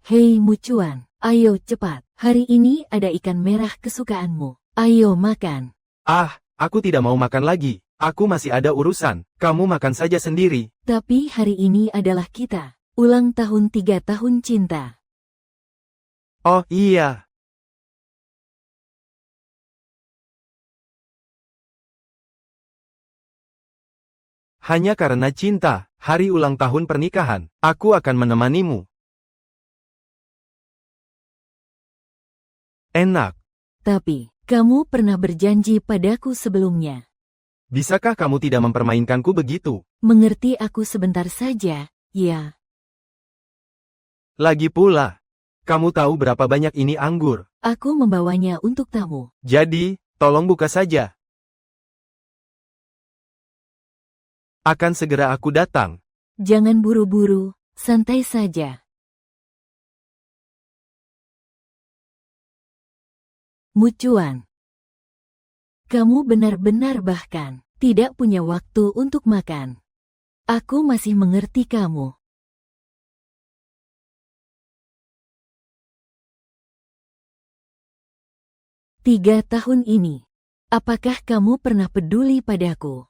Hei Mucuan, ayo cepat. Hari ini ada ikan merah kesukaanmu. Ayo makan. Ah, aku tidak mau makan lagi. Aku masih ada urusan. Kamu makan saja sendiri. Tapi hari ini adalah kita. Ulang tahun 3 tahun cinta. Oh iya. Hanya karena cinta, hari ulang tahun pernikahan, aku akan menemanimu. Enak. Tapi, kamu pernah berjanji padaku sebelumnya. Bisakah kamu tidak mempermainkanku begitu? Mengerti aku sebentar saja, ya. Lagi pula, kamu tahu berapa banyak ini anggur. Aku membawanya untuk tamu. Jadi, tolong buka saja. Akan segera aku datang. Jangan buru-buru, santai saja. Mucuan. Kamu benar-benar bahkan tidak punya waktu untuk makan. Aku masih mengerti kamu. Tiga tahun ini, apakah kamu pernah peduli padaku?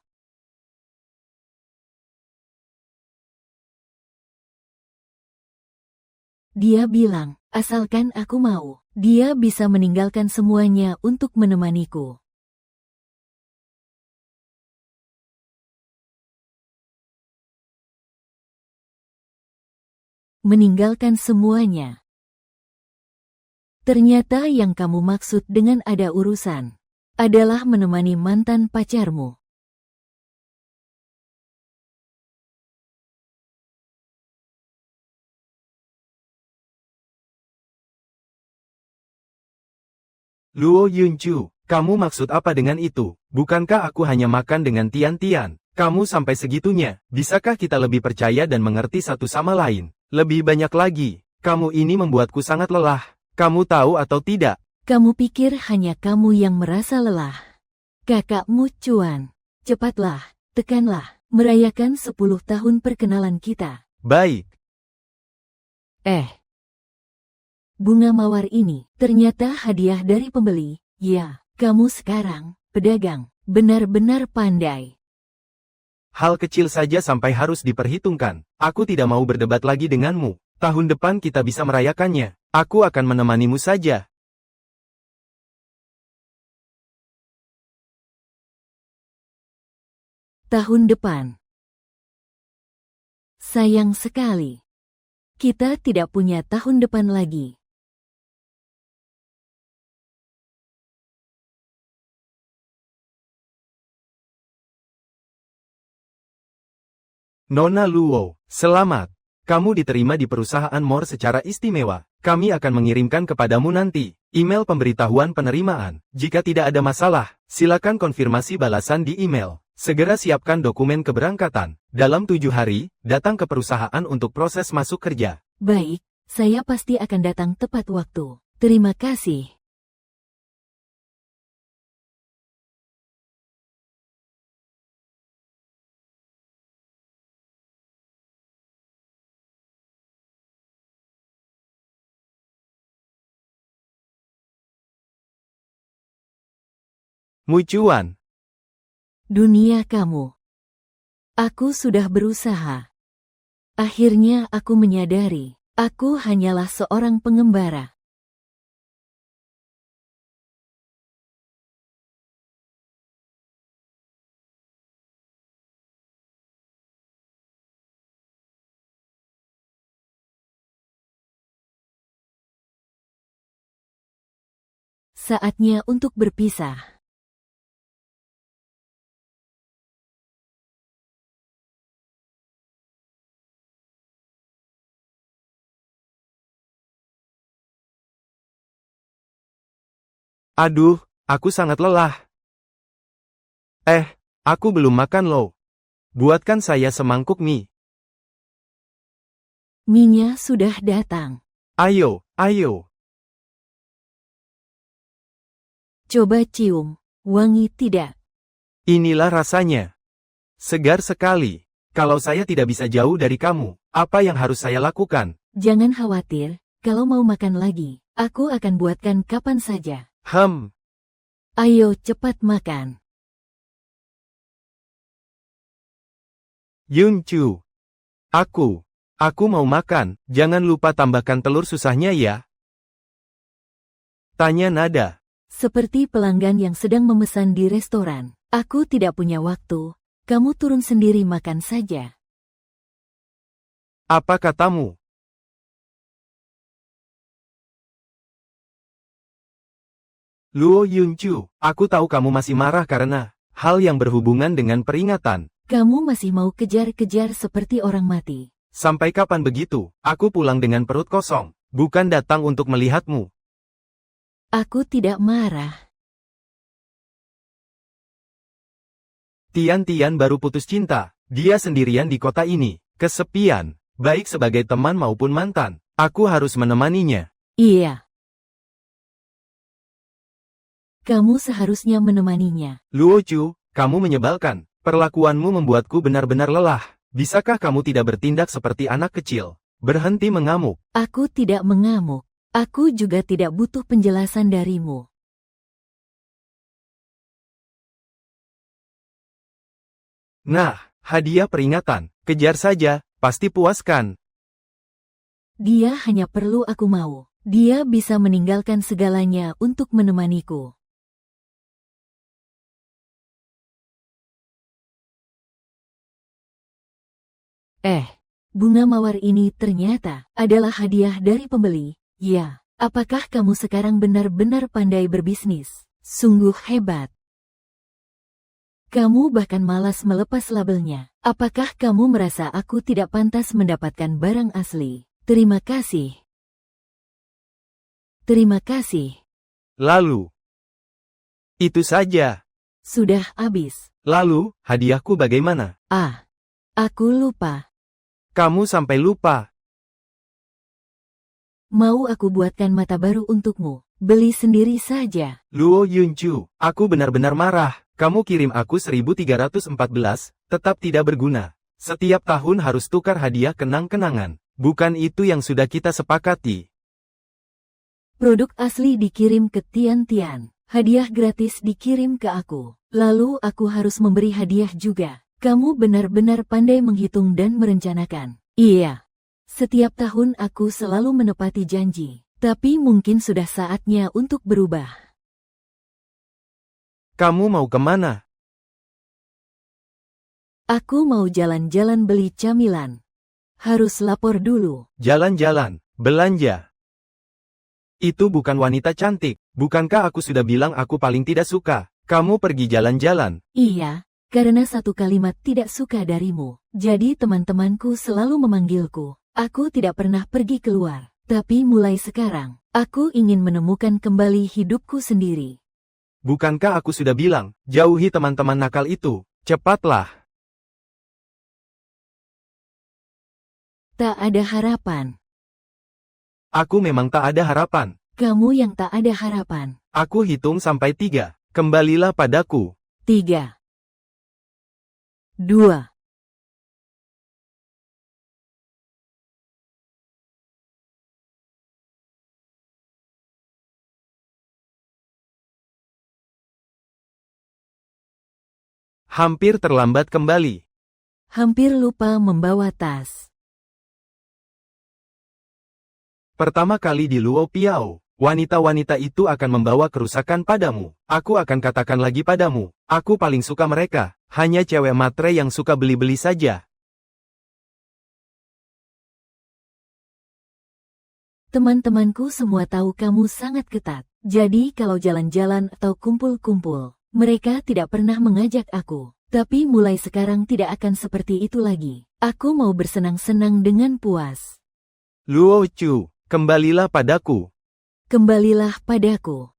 Dia bilang, asalkan aku mau, dia bisa meninggalkan semuanya untuk menemaniku. Meninggalkan semuanya. Ternyata yang kamu maksud dengan ada urusan adalah menemani mantan pacarmu. Luo Yunchu, kamu maksud apa dengan itu? Bukankah aku hanya makan dengan Tian-Tian? Kamu sampai segitunya, bisakah kita lebih percaya dan mengerti satu sama lain? Lebih banyak lagi, kamu ini membuatku sangat lelah. Kamu tahu atau tidak? Kamu pikir hanya kamu yang merasa lelah? Kakakmu Cuan, cepatlah, tekanlah, merayakan 10 tahun perkenalan kita. Baik. Bunga mawar ini ternyata hadiah dari pembeli. Ya, kamu sekarang, pedagang, benar-benar pandai. Hal kecil saja sampai harus diperhitungkan. Aku tidak mau berdebat lagi denganmu. Tahun depan kita bisa merayakannya. Aku akan menemanimu saja. Tahun depan. Sayang sekali. Kita tidak punya tahun depan lagi. Nona Luo, selamat. Kamu diterima di perusahaan Mor secara istimewa. Kami akan mengirimkan kepadamu nanti email pemberitahuan penerimaan. Jika tidak ada masalah, silakan konfirmasi balasan di email. Segera siapkan dokumen keberangkatan. Dalam 7 hari, datang ke perusahaan untuk proses masuk kerja. Baik, saya pasti akan datang tepat waktu. Terima kasih. Mucuan. Dunia kamu. Aku sudah berusaha. Akhirnya aku menyadari, aku hanyalah seorang pengembara. Saatnya untuk berpisah. Aduh, aku sangat lelah. Aku belum makan loh. Buatkan saya semangkuk mie. Mie-nya sudah datang. Ayo, ayo. Coba cium, wangi tidak? Inilah rasanya. Segar sekali. Kalau saya tidak bisa jauh dari kamu, apa yang harus saya lakukan? Jangan khawatir, kalau mau makan lagi, aku akan buatkan kapan saja. Ayo cepat makan. Yunchu. Aku mau makan, jangan lupa tambahkan telur susahnya ya. Tanya nada. Seperti pelanggan yang sedang memesan di restoran. Aku tidak punya waktu, kamu turun sendiri makan saja. Apa katamu? Luo Yunchu, aku tahu kamu masih marah karena hal yang berhubungan dengan peringatan. Kamu masih mau kejar-kejar seperti orang mati. Sampai kapan begitu? Aku pulang dengan perut kosong, bukan datang untuk melihatmu. Aku tidak marah. Tian baru putus cinta, dia sendirian di kota ini, kesepian, baik sebagai teman maupun mantan. Aku harus menemaninya. Iya. Kamu seharusnya menemaninya. Luo Chu, kamu menyebalkan. Perlakuanmu membuatku benar-benar lelah. Bisakah kamu tidak bertindak seperti anak kecil? Berhenti mengamuk. Aku tidak mengamuk. Aku juga tidak butuh penjelasan darimu. Nah, hadiah peringatan. Kejar saja, pasti puaskan. Dia hanya perlu aku mau. Dia bisa meninggalkan segalanya untuk menemaniku. Bunga mawar ini ternyata adalah hadiah dari pembeli. Ya, apakah kamu sekarang benar-benar pandai berbisnis? Sungguh hebat. Kamu bahkan malas melepas labelnya. Apakah kamu merasa aku tidak pantas mendapatkan barang asli? Terima kasih. Terima kasih. Lalu. Itu saja. Sudah habis. Lalu, hadiahku bagaimana? Aku lupa. Kamu sampai lupa. Mau aku buatkan mata baru untukmu? Beli sendiri saja. Luo Yunchu, aku benar-benar marah. Kamu kirim aku 1314, tetap tidak berguna. Setiap tahun harus tukar hadiah kenang-kenangan. Bukan itu yang sudah kita sepakati. Produk asli dikirim ke Tian. Hadiah gratis dikirim ke aku. Lalu aku harus memberi hadiah juga. Kamu benar-benar pandai menghitung dan merencanakan. Iya. Setiap tahun aku selalu menepati janji. Tapi mungkin sudah saatnya untuk berubah. Kamu mau kemana? Aku mau jalan-jalan beli camilan. Harus lapor dulu. Jalan-jalan, belanja. Itu bukan wanita cantik. Bukankah aku sudah bilang aku paling tidak suka? Kamu pergi jalan-jalan. Iya. Karena satu kalimat tidak suka darimu, jadi teman-temanku selalu memanggilku. Aku tidak pernah pergi keluar, tapi mulai sekarang, aku ingin menemukan kembali hidupku sendiri. Bukankah aku sudah bilang, jauhi teman-teman nakal itu, cepatlah. Tak ada harapan. Aku memang tak ada harapan. Kamu yang tak ada harapan. Aku hitung sampai 3, kembalilah padaku. 3, 2. Hampir terlambat kembali. Hampir lupa membawa tas. Pertama kali di Luo Piao, wanita-wanita itu akan membawa kerusakan padamu. Aku akan katakan lagi padamu, aku paling suka mereka. Hanya cewek matre yang suka beli-beli saja. Teman-temanku semua tahu kamu sangat ketat. Jadi kalau jalan-jalan atau kumpul-kumpul, mereka tidak pernah mengajak aku. Tapi mulai sekarang tidak akan seperti itu lagi. Aku mau bersenang-senang dengan puas. Luo Chu, kembalilah padaku. Kembalilah padaku.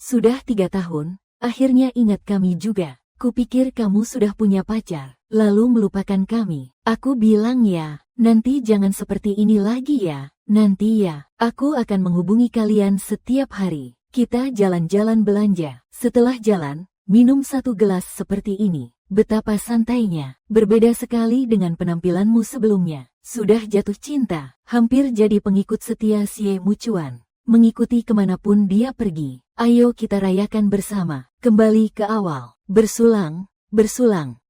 Sudah 3 tahun, akhirnya ingat kami juga. Kupikir kamu sudah punya pacar, lalu melupakan kami. Aku bilang ya, nanti jangan seperti ini lagi ya. Nanti ya, aku akan menghubungi kalian setiap hari. Kita jalan-jalan belanja. Setelah jalan, minum 1 gelas seperti ini. Betapa santainya, berbeda sekali dengan penampilanmu sebelumnya. Sudah jatuh cinta, hampir jadi pengikut setia Xie Muchuan. Mengikuti kemanapun dia pergi. Ayo kita rayakan bersama, kembali ke awal. Bersulang, bersulang.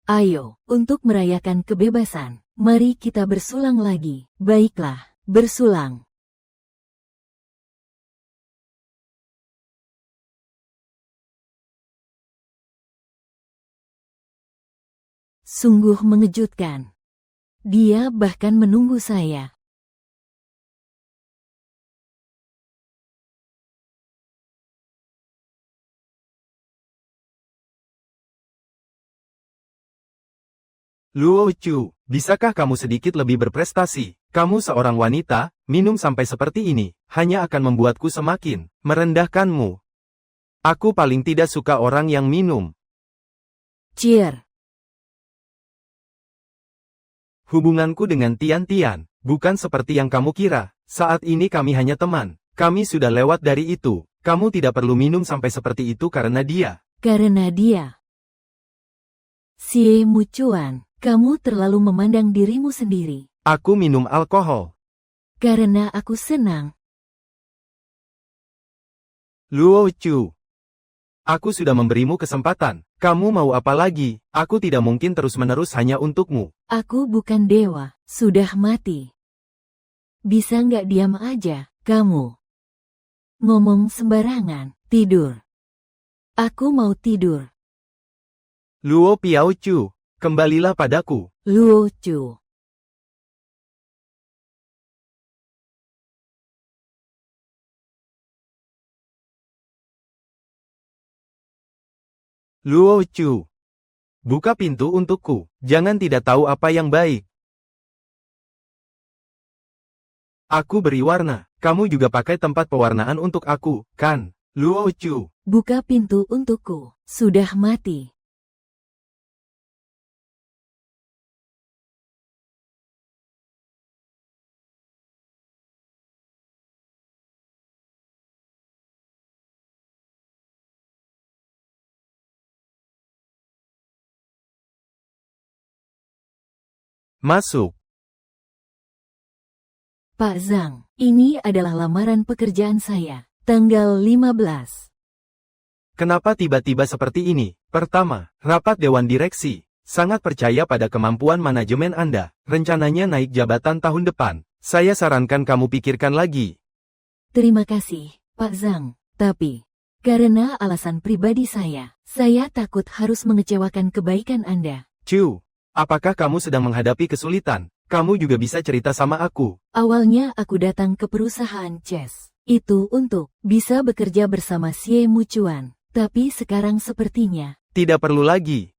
Ayo, untuk merayakan kebebasan, mari kita bersulang lagi. Baiklah, bersulang. Sungguh mengejutkan. Dia bahkan menunggu saya. Luo Chu, bisakah kamu sedikit lebih berprestasi? Kamu seorang wanita, minum sampai seperti ini, hanya akan membuatku semakin merendahkanmu. Aku paling tidak suka orang yang minum. Cheer. Hubunganku dengan Tian Tian, bukan seperti yang kamu kira. Saat ini kami hanya teman. Kami sudah lewat dari itu. Kamu tidak perlu minum sampai seperti itu karena dia. Karena dia. Xie Muchuan, kamu terlalu memandang dirimu sendiri. Aku minum alkohol. Karena aku senang. Luo Chu. Aku sudah memberimu kesempatan. Kamu mau apa lagi? Aku tidak mungkin terus-menerus hanya untukmu. Aku bukan dewa, sudah mati. Bisa nggak diam aja, kamu? Ngomong sembarangan, tidur. Aku mau tidur. Luo Piao Chu, kembalilah padaku. Luo Chu. Luo Chu. Buka pintu untukku. Jangan tidak tahu apa yang baik. Aku beri warna. Kamu juga pakai tempat pewarnaan untuk aku, kan? Luo Chu. Buka pintu untukku. Sudah mati. Masuk. Pak Zhang, ini adalah lamaran pekerjaan saya. Tanggal 15. Kenapa tiba-tiba seperti ini? Pertama, rapat Dewan Direksi. Sangat percaya pada kemampuan manajemen Anda. Rencananya naik jabatan tahun depan. Saya sarankan kamu pikirkan lagi. Terima kasih, Pak Zhang. Tapi, karena alasan pribadi saya takut harus mengecewakan kebaikan Anda. Chu, apakah kamu sedang menghadapi kesulitan? Kamu juga bisa cerita sama aku. Awalnya aku datang ke perusahaan Chess. Itu untuk bisa bekerja bersama Xie Muchuan. Tapi sekarang sepertinya Tidak perlu lagi.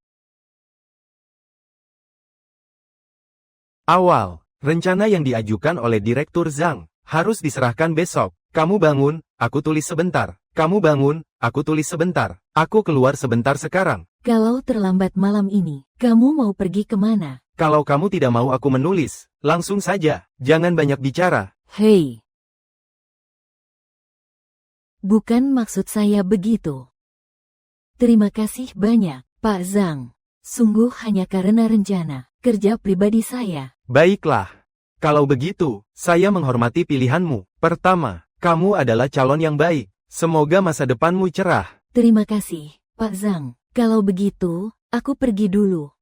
Awal, rencana yang diajukan oleh Direktur Zhang harus diserahkan besok. Kamu bangun, aku tulis sebentar. Kamu bangun, aku tulis sebentar. Aku keluar sebentar sekarang. kalau terlambat malam ini, kamu mau pergi kemana? Kalau kamu tidak mau aku menulis, langsung saja. Jangan banyak bicara. Hei. Bukan maksud saya begitu. Terima kasih banyak, Pak Zhang. Sungguh hanya karena rencana kerja pribadi saya. Baiklah. Kalau begitu, saya menghormati pilihanmu. Pertama, kamu adalah calon yang baik. Semoga masa depanmu cerah. Terima kasih, Pak Zhang. Kalau begitu, aku pergi dulu.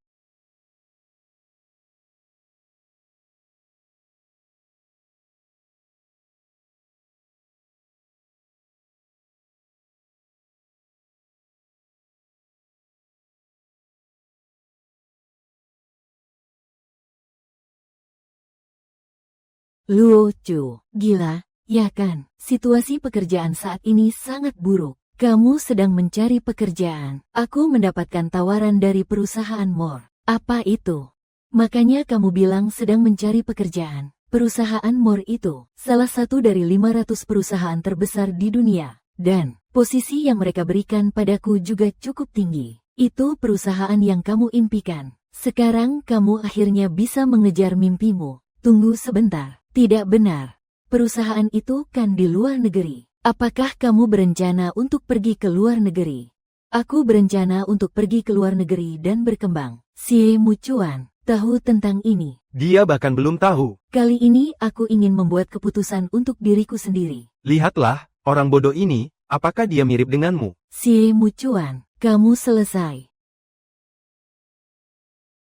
Luo Chu, gila, ya kan? Situasi pekerjaan saat ini sangat buruk. Kamu sedang mencari pekerjaan. Aku mendapatkan tawaran dari perusahaan More. Apa itu? Makanya kamu bilang sedang mencari pekerjaan. Perusahaan More itu salah satu dari 500 perusahaan terbesar di dunia. Dan posisi yang mereka berikan padaku juga cukup tinggi. Itu perusahaan yang kamu impikan. Sekarang kamu akhirnya bisa mengejar mimpimu. Tunggu sebentar. Tidak benar. Perusahaan itu kan di luar negeri. Apakah kamu berencana untuk pergi ke luar negeri? Aku berencana untuk pergi ke luar negeri dan berkembang. Xie Mucuan tahu tentang ini. Dia bahkan belum tahu. Kali ini aku ingin membuat keputusan untuk diriku sendiri. Lihatlah, orang bodoh ini, apakah dia mirip denganmu? Xie Mucuan, kamu selesai.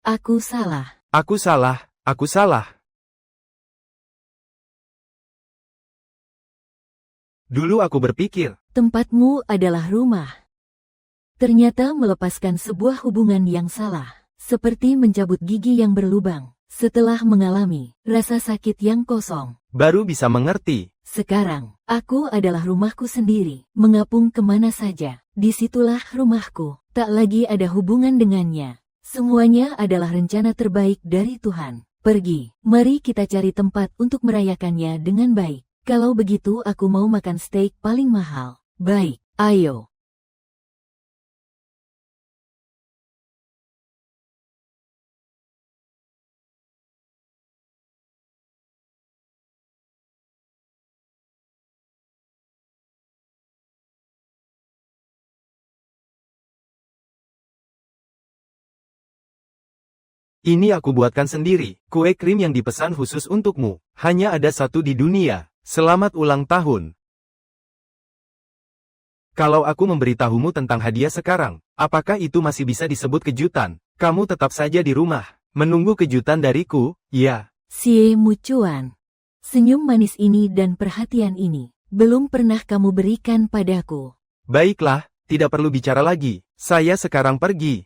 Aku salah. Aku salah, aku salah. Dulu aku berpikir, Tempatmu adalah rumah. Ternyata melepaskan sebuah hubungan yang salah, seperti mencabut gigi yang berlubang, setelah mengalami rasa sakit yang kosong. baru bisa mengerti. Sekarang, aku adalah rumahku sendiri, mengapung kemana saja. Disitulah rumahku, tak lagi ada hubungan dengannya. Semuanya adalah rencana terbaik dari Tuhan. Pergi, mari kita cari tempat untuk merayakannya dengan baik. Kalau begitu aku mau makan steak paling mahal. Baik, ayo. Ini aku buatkan sendiri, kue krim yang dipesan khusus untukmu. Hanya ada satu di dunia. Selamat ulang tahun. Kalau aku memberitahumu tentang hadiah sekarang, apakah itu masih bisa disebut kejutan? Kamu tetap saja di rumah, menunggu kejutan dariku, ya. Xie Mucuan. Senyum manis ini dan perhatian ini, belum pernah kamu berikan padaku. Baiklah, tidak perlu bicara lagi. Saya sekarang pergi.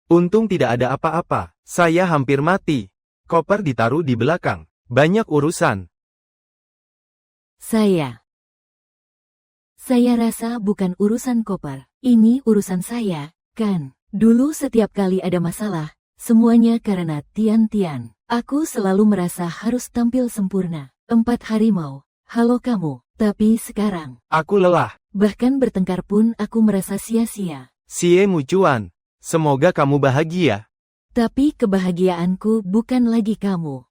Untung tidak ada apa-apa. Saya hampir mati. Koper ditaruh di belakang. Banyak urusan. Saya rasa bukan urusan koper. Ini urusan saya, kan? Dulu setiap kali ada masalah, semuanya karena Tian-Tian. Aku selalu merasa harus tampil sempurna. 4 harimau. Halo kamu. Tapi sekarang, Aku lelah. bahkan bertengkar pun aku merasa sia-sia. Xie Mucuan. Semoga kamu bahagia. Tapi kebahagiaanku bukan lagi kamu.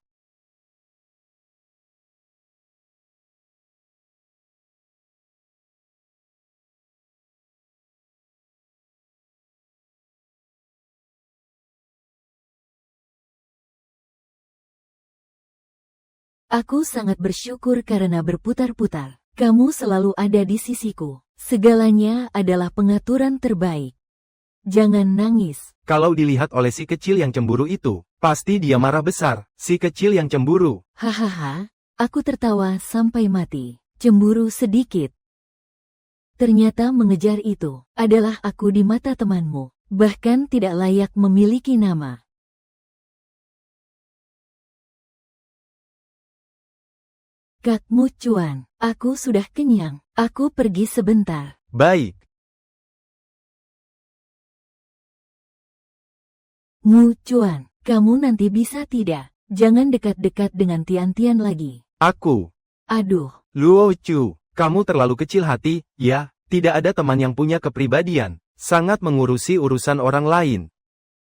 Aku sangat bersyukur karena berputar-putar. Kamu selalu ada di sisiku. Segalanya adalah pengaturan terbaik. Jangan nangis. Kalau dilihat oleh si kecil yang cemburu itu, pasti dia marah besar. Si kecil yang cemburu. Hahaha, aku tertawa sampai mati. Cemburu sedikit. Ternyata mengejar itu adalah aku di mata temanmu. Bahkan tidak layak memiliki nama. Kak Mucuan, aku sudah kenyang. Aku pergi sebentar. Baik. Mucuan, kamu nanti bisa tidak? Jangan dekat-dekat dengan Tian-Tian lagi. Aku. Aduh, Luo Chu. Kamu terlalu kecil hati, ya. Tidak ada teman yang punya kepribadian. Sangat mengurusi urusan orang lain.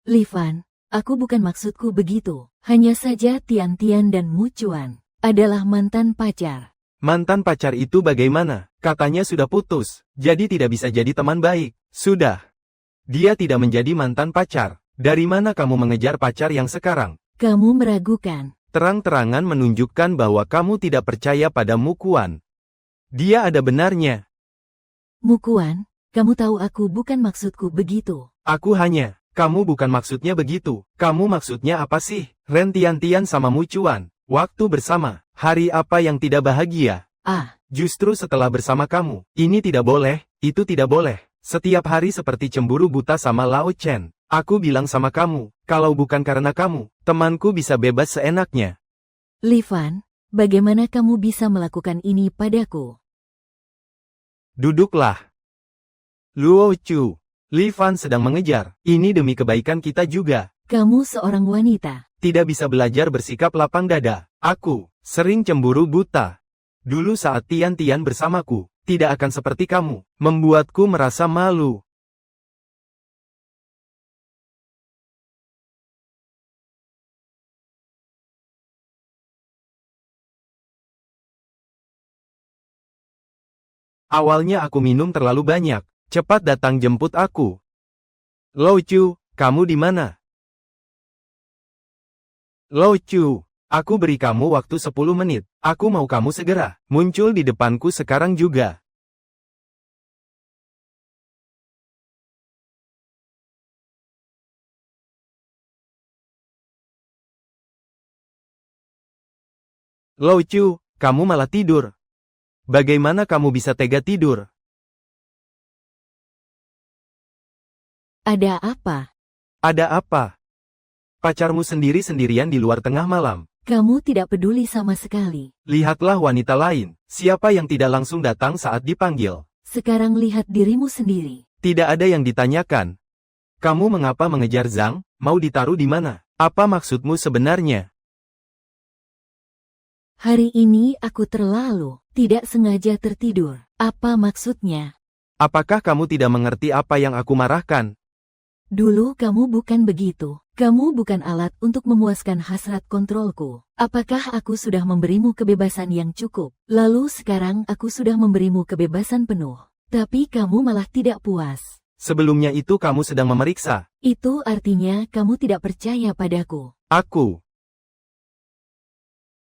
Li Fan, aku bukan maksudku begitu. Hanya saja Tian-Tian dan Mucuan adalah mantan pacar. Mantan pacar itu bagaimana? Katanya sudah putus. Jadi tidak bisa jadi teman baik. Sudah. Dia tidak menjadi mantan pacar. Dari mana kamu mengejar pacar yang sekarang? Kamu meragukan. Terang-terangan menunjukkan bahwa kamu tidak percaya pada Mukuan. Dia ada benarnya. Mukuan, kamu tahu aku bukan maksudku begitu. Aku hanya. Kamu bukan maksudnya begitu. Kamu maksudnya apa sih? Ren Tian-Tian sama Mucuan. Waktu bersama. Hari apa yang tidak bahagia? Ah, Justru setelah bersama kamu. Ini tidak boleh. Itu tidak boleh. Setiap hari seperti cemburu buta sama Lao Chen. Aku bilang sama kamu. Kalau bukan karena kamu, temanku bisa bebas seenaknya. Li Fan, bagaimana kamu bisa melakukan ini padaku? Duduklah. Luo Chu. Li Fan sedang mengejar. Ini demi kebaikan kita juga. Kamu seorang wanita. Tidak bisa belajar bersikap lapang dada. Aku sering cemburu buta. Dulu saat Tian-Tian bersamaku, tidak akan seperti kamu, membuatku merasa malu. Awalnya aku minum terlalu banyak. Cepat datang jemput aku. Lo Chu, kamu di mana? Lo Chu, aku beri kamu waktu 10 menit. Aku mau kamu segera muncul di depanku sekarang juga. Lo Chu, kamu malah tidur. Bagaimana kamu bisa tega tidur? Ada apa? Ada apa? Pacarmu sendiri-sendirian di luar tengah malam. Kamu tidak peduli sama sekali. Lihatlah wanita lain. Siapa yang tidak langsung datang saat dipanggil? Sekarang lihat dirimu sendiri. Tidak ada yang ditanyakan. Kamu mengapa mengejar Zhang? Mau ditaruh di mana? Apa maksudmu sebenarnya? Hari ini aku tidak sengaja tertidur. Apa maksudnya? Apakah kamu tidak mengerti apa yang aku marahkan? Dulu kamu bukan begitu. Kamu bukan alat untuk memuaskan hasrat kontrolku. Apakah aku sudah memberimu kebebasan yang cukup? Lalu sekarang aku sudah memberimu kebebasan penuh. Tapi kamu malah tidak puas. Sebelumnya itu kamu sedang memeriksa. Itu artinya kamu tidak percaya padaku.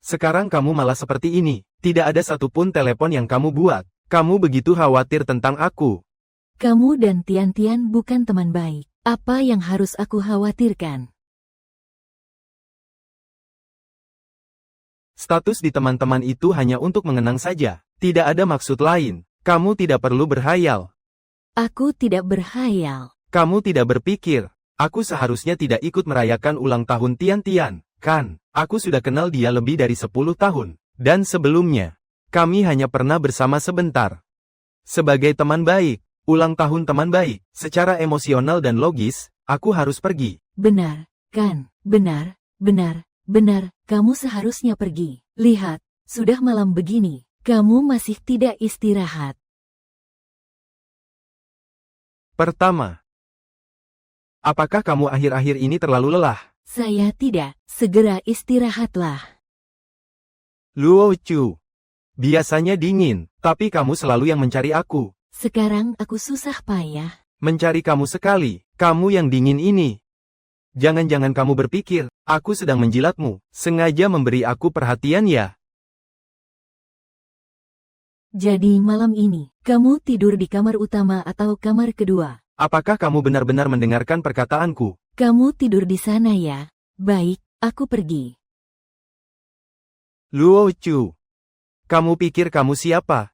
Sekarang kamu malah seperti ini. Tidak ada satupun telepon yang kamu buat. Kamu begitu khawatir tentang aku. Kamu dan Tian-Tian bukan teman baik. Apa yang harus aku khawatirkan? Status di teman-teman itu hanya untuk mengenang saja. Tidak ada maksud lain. Kamu tidak perlu berhayal. Aku tidak berhayal. Kamu tidak berpikir, aku seharusnya tidak ikut merayakan ulang tahun Tian-Tian, kan? Aku sudah kenal dia lebih dari 10 tahun. Dan sebelumnya, kami hanya pernah bersama sebentar. Sebagai teman baik, ulang tahun teman baik, secara emosional dan logis, aku harus pergi. Benar, kan? Benar, kamu seharusnya pergi. Lihat, sudah malam begini, kamu masih tidak istirahat. Pertama, apakah kamu akhir-akhir ini terlalu lelah? Saya tidak, segera istirahatlah. Luo Chu, biasanya dingin, tapi kamu selalu yang mencari aku. Sekarang aku susah payah. Mencari kamu sekali, kamu yang dingin ini. Jangan-jangan kamu berpikir, aku sedang menjilatmu, sengaja memberi aku perhatian ya? Jadi malam ini, kamu tidur di kamar utama atau kamar kedua? Apakah kamu benar-benar mendengarkan perkataanku? Kamu tidur di sana ya? Baik, aku pergi. Luo Chu, kamu pikir kamu siapa?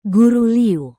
Guru Liu.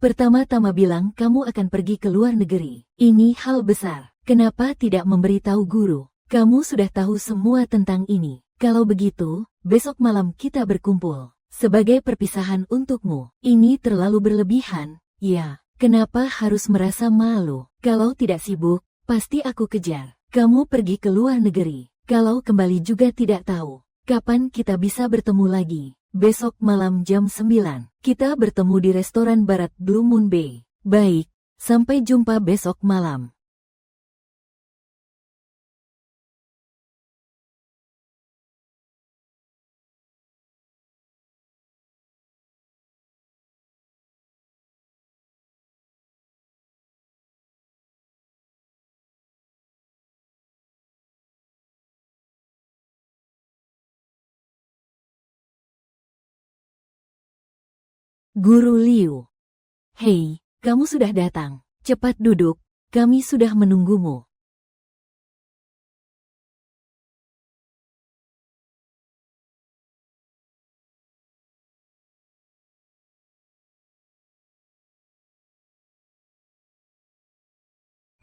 Pertama-tama bilang kamu akan pergi ke luar negeri. Ini hal besar. Kenapa tidak memberitahu guru? Kamu sudah tahu semua tentang ini. Kalau begitu, besok malam kita berkumpul. Sebagai perpisahan untukmu. Ini terlalu berlebihan. Ya, kenapa harus merasa malu? Kalau tidak sibuk, pasti aku kejar. Kamu pergi ke luar negeri. Kalau kembali juga tidak tahu. Kapan kita bisa bertemu lagi? Besok malam jam 9. Kita bertemu di restoran barat Blue Moon Bay. Baik, sampai jumpa besok malam. Guru Liu. Hei, kamu sudah datang. Cepat duduk, kami sudah menunggumu.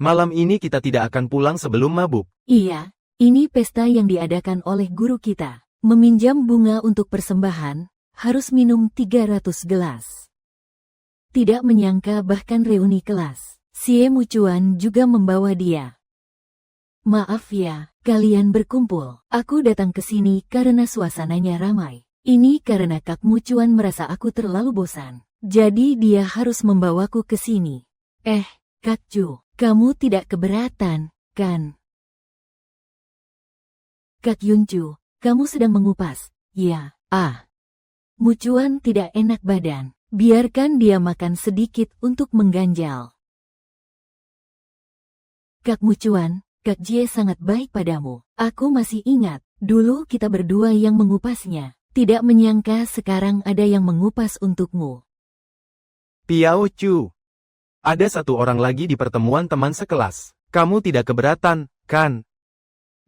Malam ini kita tidak akan pulang sebelum mabuk. Iya, ini pesta yang diadakan oleh guru kita. Meminjam bunga untuk persembahan, harus minum 300 gelas. Tidak menyangka bahkan reuni kelas. Xie Mucuan juga membawa dia. Maaf ya, kalian berkumpul. Aku datang ke sini karena suasananya ramai. Ini karena Kak Mucuan merasa aku terlalu bosan. Jadi dia harus membawaku ke sini. Kak Ju, kamu tidak keberatan, kan? Kak Yuncu, kamu sedang mengupas. Ya, Mucuan tidak enak badan. Biarkan dia makan sedikit untuk mengganjal. Kak Mucuan, Kak Jie sangat baik padamu. Aku masih ingat, dulu kita berdua yang mengupasnya. Tidak menyangka sekarang ada yang mengupas untukmu. Piao Chu. Ada satu orang lagi di pertemuan teman sekelas. Kamu tidak keberatan, kan?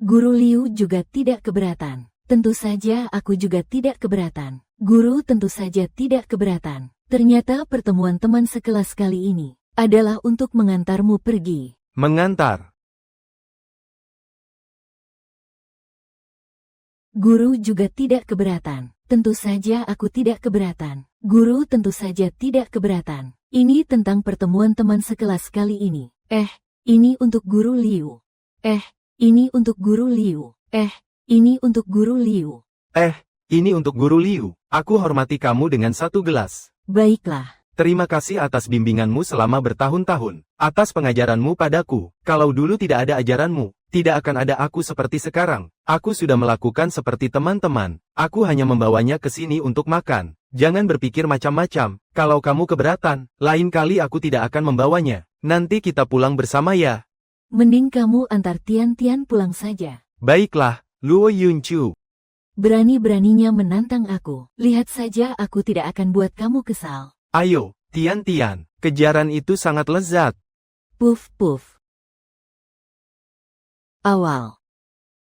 Guru Liu juga tidak keberatan. Tentu saja aku juga tidak keberatan. Guru tentu saja tidak keberatan. Ternyata pertemuan teman sekelas kali ini adalah untuk mengantarmu pergi. Mengantar. Guru juga tidak keberatan. Tentu saja aku tidak keberatan. Guru tentu saja tidak keberatan. Ini tentang pertemuan teman sekelas kali ini. Ini untuk Guru Liu. Ini untuk Guru Liu. Ini untuk Guru Liu. Ini untuk Guru Liu. Aku hormati kamu dengan satu gelas. Baiklah. Terima kasih atas bimbinganmu selama bertahun-tahun. Atas pengajaranmu padaku. Kalau dulu tidak ada ajaranmu, tidak akan ada aku seperti sekarang. Aku sudah melakukan seperti teman-teman. Aku hanya membawanya ke sini untuk makan. Jangan berpikir macam-macam. Kalau kamu keberatan, lain kali aku tidak akan membawanya. Nanti kita pulang bersama ya. Mending kamu antar Tian-Tian pulang saja. Baiklah, Luo Yunchu. Berani-beraninya menantang aku. Lihat saja aku tidak akan buat kamu kesal. Ayo, Tian-Tian. Kejaran itu sangat lezat. Puff puff. Awal.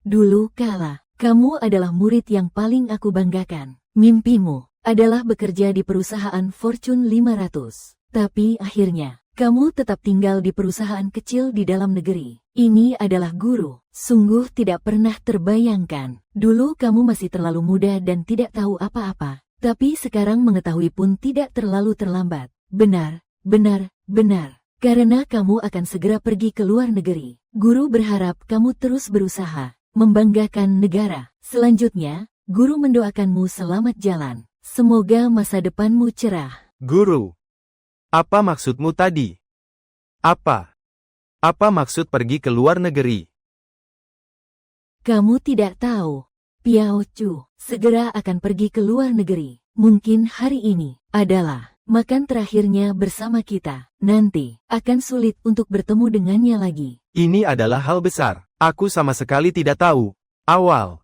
Dulu kala, kamu adalah murid yang paling aku banggakan. Mimpimu adalah bekerja di perusahaan Fortune 500. Tapi akhirnya, kamu tetap tinggal di perusahaan kecil di dalam negeri. Ini adalah guru. Sungguh tidak pernah terbayangkan. Dulu kamu masih terlalu muda dan tidak tahu apa-apa. Tapi sekarang mengetahui pun tidak terlalu terlambat. Benar. Karena kamu akan segera pergi ke luar negeri. Guru berharap kamu terus berusaha, membanggakan negara. Selanjutnya, guru mendoakanmu selamat jalan. Semoga masa depanmu cerah. Guru. Apa maksudmu tadi? Apa maksud pergi ke luar negeri? Kamu tidak tahu. Piao Chu segera akan pergi ke luar negeri. Mungkin hari ini adalah makan terakhirnya bersama kita. Nanti akan sulit untuk bertemu dengannya lagi. Ini adalah hal besar. Aku sama sekali tidak tahu. Awal.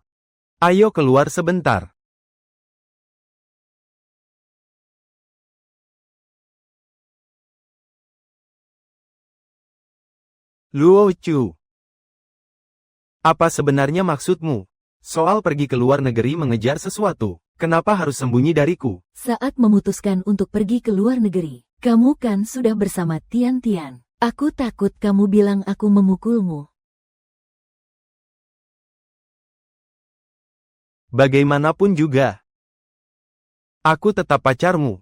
Ayo keluar sebentar. Luo Chu. Apa sebenarnya maksudmu? Soal pergi ke luar negeri mengejar sesuatu. Kenapa harus sembunyi dariku? Saat memutuskan untuk pergi ke luar negeri, kamu kan sudah bersama Tian-Tian. Aku takut kamu bilang aku memukulmu. Bagaimanapun juga, aku tetap pacarmu.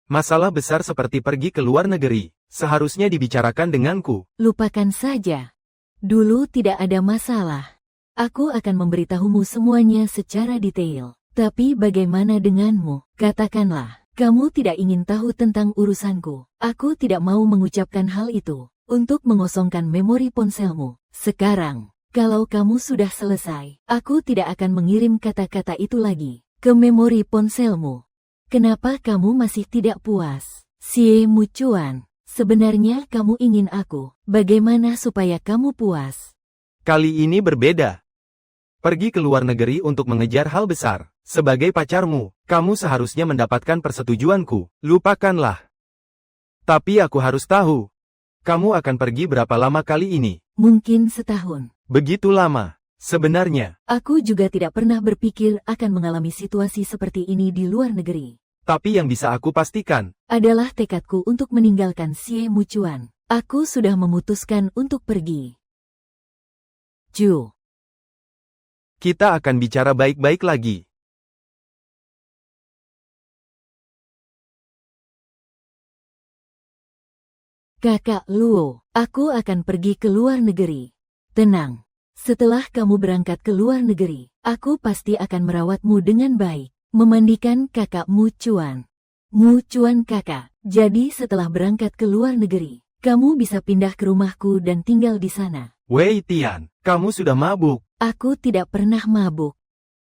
Masalah besar seperti pergi ke luar negeri, seharusnya dibicarakan denganku. Lupakan saja. Dulu tidak ada masalah. Aku akan memberitahumu semuanya secara detail. Tapi bagaimana denganmu? Katakanlah, kamu tidak ingin tahu tentang urusanku. Aku tidak mau mengucapkan hal itu untuk mengosongkan memori ponselmu. Sekarang, kalau kamu sudah selesai, aku tidak akan mengirim kata-kata itu lagi ke memori ponselmu. Kenapa kamu masih tidak puas? Xie Mucuan, sebenarnya kamu ingin aku. Bagaimana supaya kamu puas? Kali ini berbeda. Pergi ke luar negeri untuk mengejar hal besar. Sebagai pacarmu, kamu seharusnya mendapatkan persetujuanku. Lupakanlah. Tapi aku harus tahu. Kamu akan pergi berapa lama kali ini? Mungkin setahun. Begitu lama. Sebenarnya. Aku juga tidak pernah berpikir akan mengalami situasi seperti ini di luar negeri. Tapi yang bisa aku pastikan adalah tekadku untuk meninggalkan Xie Mucuan. Aku sudah memutuskan untuk pergi. Ju. Kita akan bicara baik-baik lagi. Kakak Luo, aku akan pergi ke luar negeri. Tenang. Setelah kamu berangkat ke luar negeri, aku pasti akan merawatmu dengan baik. Memandikan kakak Mu Chuan. Mu Chuan kakak. Jadi setelah berangkat ke luar negeri, kamu bisa pindah ke rumahku dan tinggal di sana. Wei Tian, kamu sudah mabuk. Aku tidak pernah mabuk.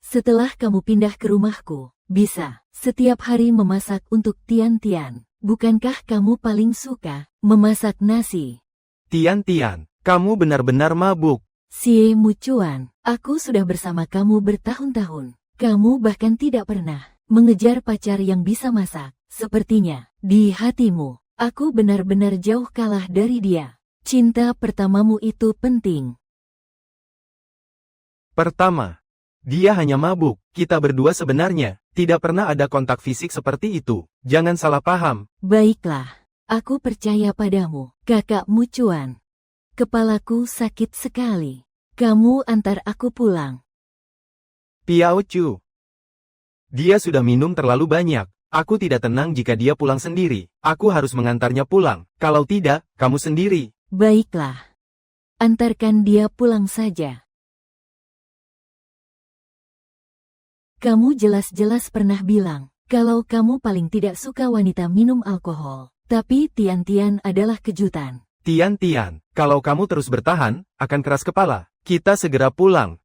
Setelah kamu pindah ke rumahku, bisa setiap hari memasak untuk Tian Tian. Bukankah kamu paling suka memasak nasi? Tian Tian, kamu benar-benar mabuk. Xie Mu Chuan, aku sudah bersama kamu bertahun-tahun. Kamu bahkan tidak pernah mengejar pacar yang bisa masak. Sepertinya, di hatimu, aku benar-benar jauh kalah dari dia. Cinta pertamamu itu penting. Pertama, dia hanya mabuk. Kita berdua sebenarnya tidak pernah ada kontak fisik seperti itu. Jangan salah paham. Baiklah, aku percaya padamu, kakak Mu Chuan. Kepalaku sakit sekali. Kamu antar aku pulang. Piao Chu. Dia sudah minum terlalu banyak. Aku tidak tenang jika dia pulang sendiri. Aku harus mengantarnya pulang. Kalau tidak, kamu sendiri. Baiklah. Antarkan dia pulang saja. Kamu jelas-jelas pernah bilang, kalau kamu paling tidak suka wanita minum alkohol. Tapi Tian Tian adalah kejutan. Tian Tian, kalau kamu terus bertahan, akan keras kepala. Kita segera pulang.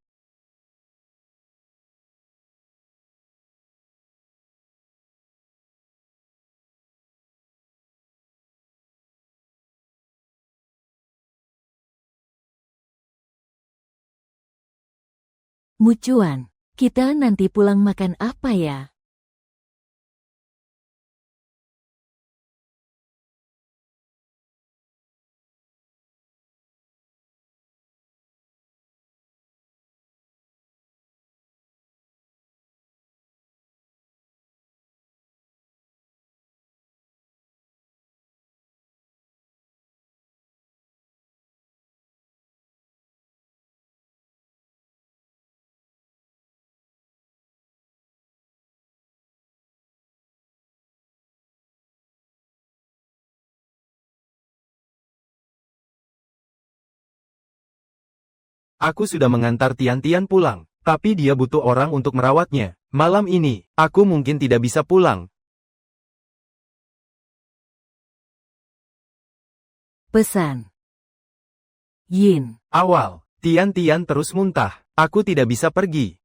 Mu Chuan, kita nanti pulang makan apa ya? Aku sudah mengantar Tian Tian pulang, tapi dia butuh orang untuk merawatnya. Malam ini, aku mungkin tidak bisa pulang. Pesan. Yin. Awal, Tian Tian terus muntah. Aku tidak bisa pergi.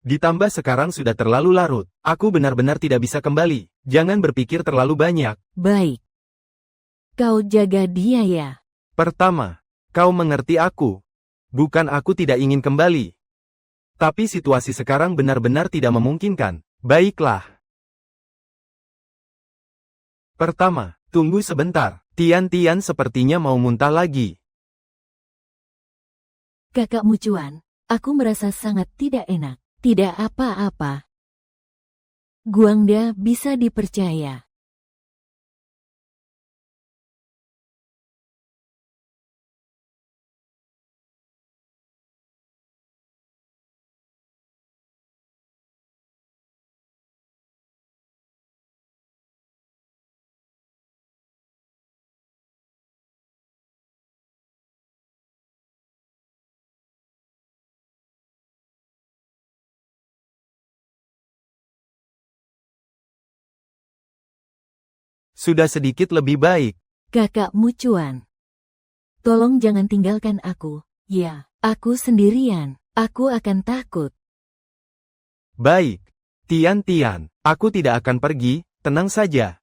Ditambah sekarang sudah terlalu larut. Aku benar-benar tidak bisa kembali. Jangan berpikir terlalu banyak. Baik. Kau jaga dia ya. Pertama, kau mengerti aku. Bukan aku tidak ingin kembali. Tapi situasi sekarang benar-benar tidak memungkinkan. Baiklah. Pertama, tunggu sebentar. Tian Tian sepertinya mau muntah lagi. Kakak Mu Chuan, aku merasa sangat tidak enak. Tidak apa-apa. Guangda bisa dipercaya. Sudah sedikit lebih baik. Kakak Mu Chuan. Tolong jangan tinggalkan aku. Ya, aku sendirian. Aku akan takut. Baik. Tian Tian, aku tidak akan pergi, tenang saja.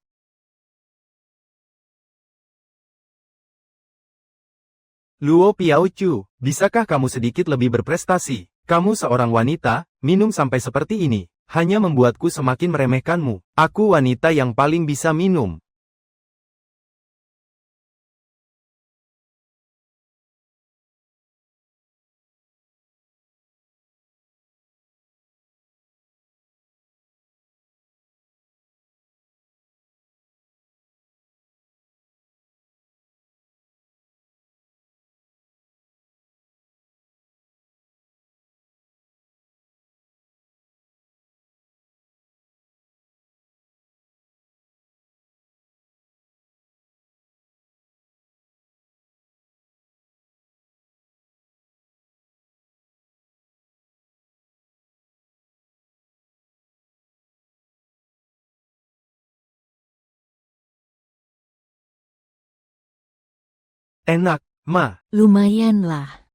Luo Piaochu, bisakah kamu sedikit lebih berprestasi? Kamu seorang wanita, minum sampai seperti ini, hanya membuatku semakin meremehkanmu. Aku wanita yang paling bisa minum. Enak, Ma. Lumayanlah.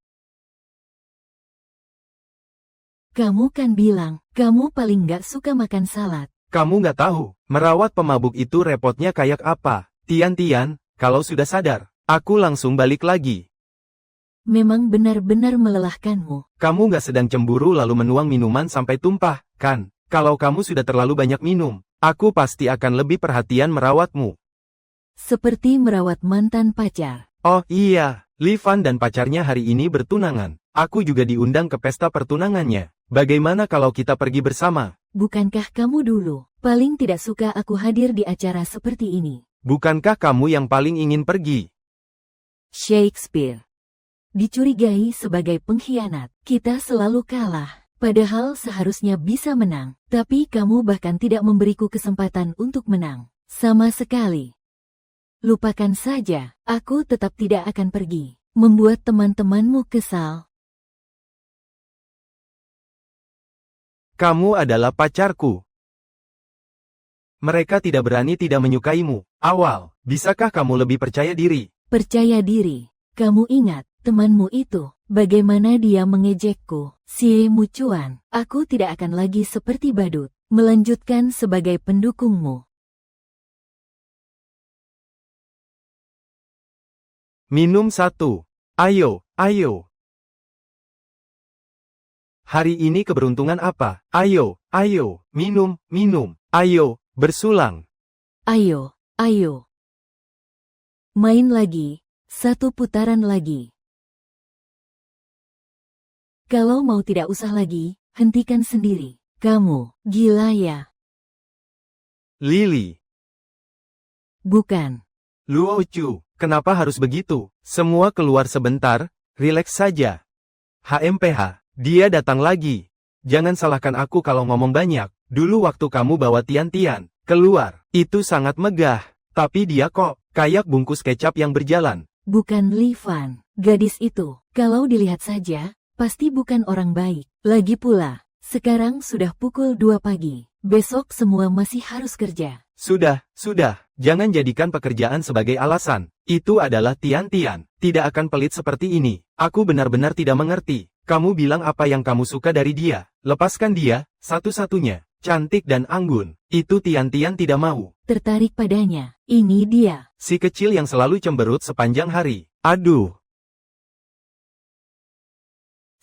Kamu kan bilang, kamu paling gak suka makan salad. Kamu nggak tahu, merawat pemabuk itu repotnya kayak apa. Tian-Tian, kalau sudah sadar, aku langsung balik lagi. Memang benar-benar melelahkanmu. Kamu nggak sedang cemburu lalu menuang minuman sampai tumpah, kan? Kalau kamu sudah terlalu banyak minum, aku pasti akan lebih perhatian merawatmu. Seperti merawat mantan pacar. Oh iya, Li Fan dan pacarnya hari ini bertunangan. Aku juga diundang ke pesta pertunangannya. Bagaimana kalau kita pergi bersama? Bukankah kamu dulu paling tidak suka aku hadir di acara seperti ini? Bukankah kamu yang paling ingin pergi? Shakespeare. Dicurigai sebagai pengkhianat, kita selalu kalah. Padahal seharusnya bisa menang, tapi kamu bahkan tidak memberiku kesempatan untuk menang. Sama sekali. Lupakan saja, aku tetap tidak akan pergi. Membuat teman-temanmu kesal. Kamu adalah pacarku. Mereka tidak berani tidak menyukaimu. Awal, bisakah kamu lebih percaya diri? Percaya diri. Kamu ingat, temanmu itu, bagaimana dia mengejekku. Xie Mucuan, aku tidak akan lagi seperti badut, melanjutkan sebagai pendukungmu. Minum satu. Ayo, ayo. Hari ini keberuntungan apa? Ayo, ayo, minum, minum. Ayo, bersulang. Ayo, ayo. Main lagi, satu putaran lagi. Kalau mau tidak usah lagi, hentikan sendiri. Kamu, gila ya? Lily. Bukan. Luo Chu, kenapa harus begitu? Semua keluar sebentar, rileks saja. HMPH. Dia datang lagi. Jangan salahkan aku kalau ngomong banyak. Dulu waktu kamu bawa Tian-Tian keluar, itu sangat megah. Tapi dia kok kayak bungkus kecap yang berjalan. Bukan Li Fan. Gadis itu, kalau dilihat saja, pasti bukan orang baik. Lagi pula, sekarang sudah pukul 2 pagi. Besok semua masih harus kerja. Sudah, jangan jadikan pekerjaan sebagai alasan. Itu adalah Tian-Tian. Tidak akan pelit seperti ini. Aku benar-benar tidak mengerti. Kamu bilang apa yang kamu suka dari dia. Lepaskan dia, satu-satunya. Cantik dan anggun. Itu Tian-Tian tidak mau. Tertarik padanya. Ini dia. Si kecil yang selalu cemberut sepanjang hari. Aduh.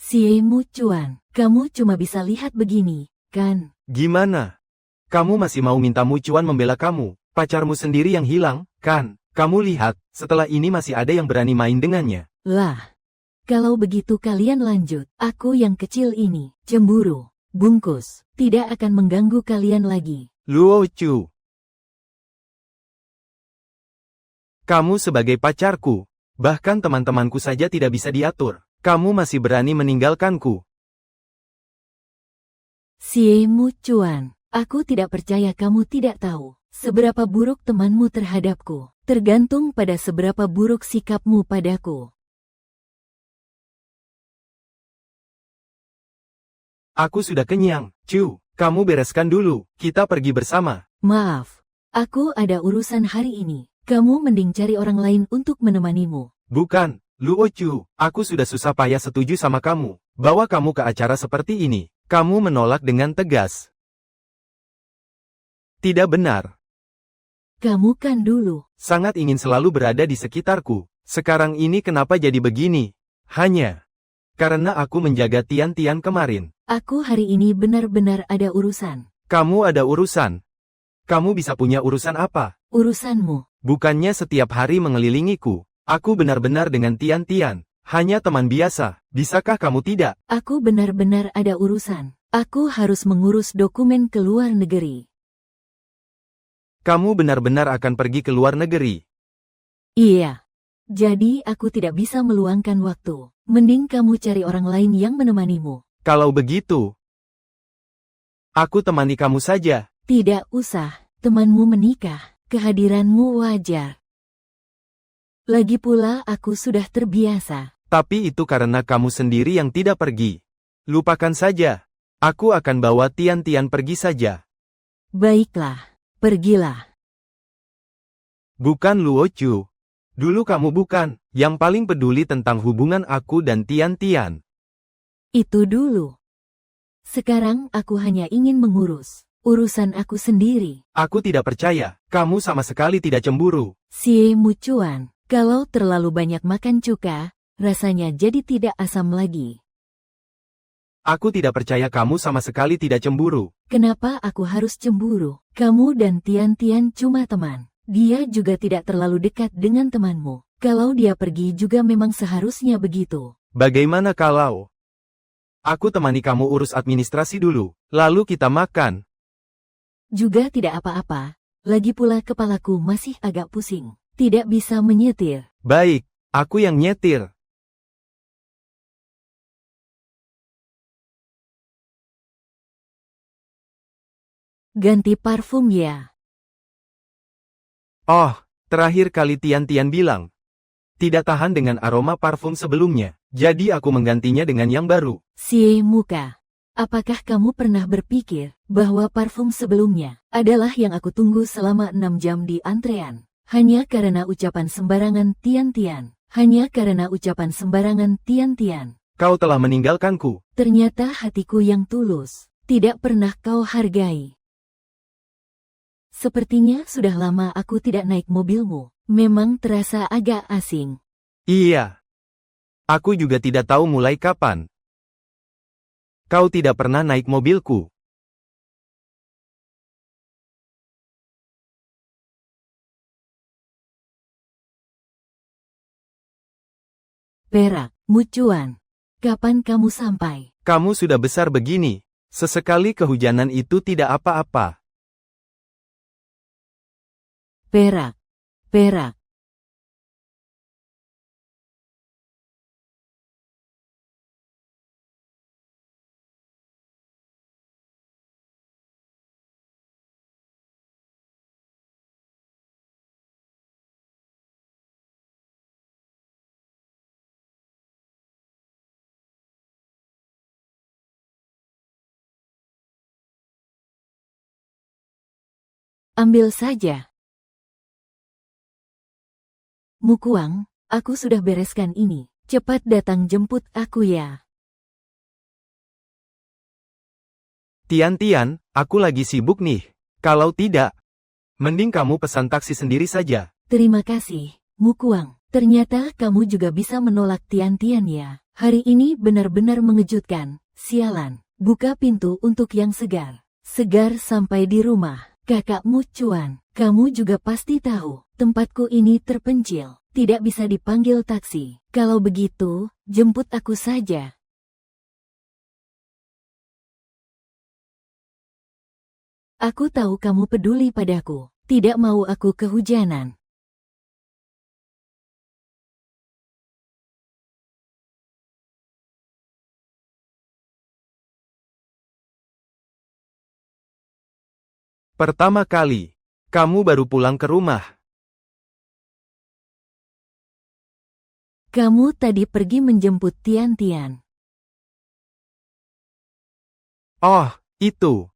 Xie Mucuan, kamu cuma bisa lihat begini, kan? Gimana? Kamu masih mau minta Mucuan membela kamu? Pacarmu sendiri yang hilang, kan? Kamu lihat, setelah ini masih ada yang berani main dengannya. Lah. Kalau begitu kalian lanjut, aku yang kecil ini, cemburu, bungkus, tidak akan mengganggu kalian lagi. Luo Chu. Kamu sebagai pacarku, bahkan teman-temanku saja tidak bisa diatur. Kamu masih berani meninggalkanku. Xie Mucuan, aku tidak percaya kamu tidak tahu seberapa buruk temanmu terhadapku. Tergantung pada seberapa buruk sikapmu padaku. Aku sudah kenyang. Chu, kamu bereskan dulu. Kita pergi bersama. Maaf, aku ada urusan hari ini. Kamu mending cari orang lain untuk menemanimu. Bukan, Luo Chu. Aku sudah susah payah setuju sama kamu. Bawa kamu ke acara seperti ini. Kamu menolak dengan tegas. Tidak benar. Kamu kan dulu Sangat ingin selalu berada di sekitarku. Sekarang ini kenapa jadi begini? Hanya karena aku menjaga Tian-Tian kemarin. aku hari ini benar-benar ada urusan. Kamu ada urusan. Kamu bisa punya urusan apa? Urusanmu. Bukannya setiap hari mengelilingiku. Aku benar-benar dengan Tian-Tian. Hanya teman biasa. Bisakah kamu tidak? Aku benar-benar ada urusan. Aku harus mengurus dokumen ke luar negeri. Kamu benar-benar akan pergi ke luar negeri. Iya. Jadi aku tidak bisa meluangkan waktu. Mending kamu cari orang lain yang menemanimu. Kalau begitu, aku temani kamu saja. Tidak usah. Temanmu menikah. Kehadiranmu wajar. Lagi pula aku sudah terbiasa. Tapi itu karena kamu sendiri yang tidak pergi. Lupakan saja. Aku akan bawa Tian-Tian pergi saja. Baiklah. Pergilah. Bukan Luo Chu. Dulu kamu bukan yang paling peduli tentang hubungan aku dan Tian-Tian. Itu dulu. Sekarang aku hanya ingin mengurus urusan aku sendiri. Aku tidak percaya, kamu sama sekali tidak cemburu. Xie Mucuan, kalau terlalu banyak makan cuka, rasanya jadi tidak asam lagi. Aku tidak percaya kamu sama sekali tidak cemburu. Kenapa aku harus cemburu? Kamu dan Tian-Tian cuma teman. Dia juga tidak terlalu dekat dengan temanmu. Kalau dia pergi juga memang seharusnya begitu. Bagaimana kalau aku temani kamu urus administrasi dulu, lalu kita makan? Juga tidak apa-apa. Lagi pula kepalaku masih agak pusing. Tidak bisa menyetir. Baik, aku yang nyetir. Ganti parfum ya. Oh, terakhir kali Tian-Tian bilang, tidak tahan dengan aroma parfum sebelumnya, jadi aku menggantinya dengan yang baru. Xie Muka, apakah kamu pernah berpikir bahwa parfum sebelumnya adalah yang aku tunggu selama 6 jam di antrean? Hanya karena ucapan sembarangan Tian-Tian. Hanya karena ucapan sembarangan Tian-Tian. Kau telah meninggalkanku. Ternyata hatiku yang tulus tidak pernah kau hargai. Sepertinya sudah lama aku tidak naik mobilmu. Memang terasa agak asing. Iya. Aku juga tidak tahu mulai kapan. Kau tidak pernah naik mobilku. Perak, Mucuan. Kapan kamu sampai? Kamu sudah besar begini. Sesekali kehujanan itu tidak apa-apa. Perak, Perak. Ambil saja. Mukuang, aku sudah bereskan ini. Cepat datang jemput aku ya. Tian-Tian, aku lagi sibuk nih. Kalau tidak, mending kamu pesan taksi sendiri saja. Terima kasih, Mukuang. Ternyata kamu juga bisa menolak Tian-Tian ya. Hari ini benar-benar mengejutkan. Sialan, buka pintu untuk yang segar. Segar sampai di rumah. Kakakmu Cuan, kamu juga pasti tahu, tempatku ini terpencil. Tidak bisa dipanggil taksi. Kalau begitu, jemput aku saja. Aku tahu kamu peduli padaku. Tidak mau aku kehujanan. Pertama kali, kamu baru pulang ke rumah. Kamu tadi pergi menjemput Tian-Tian. Oh, itu.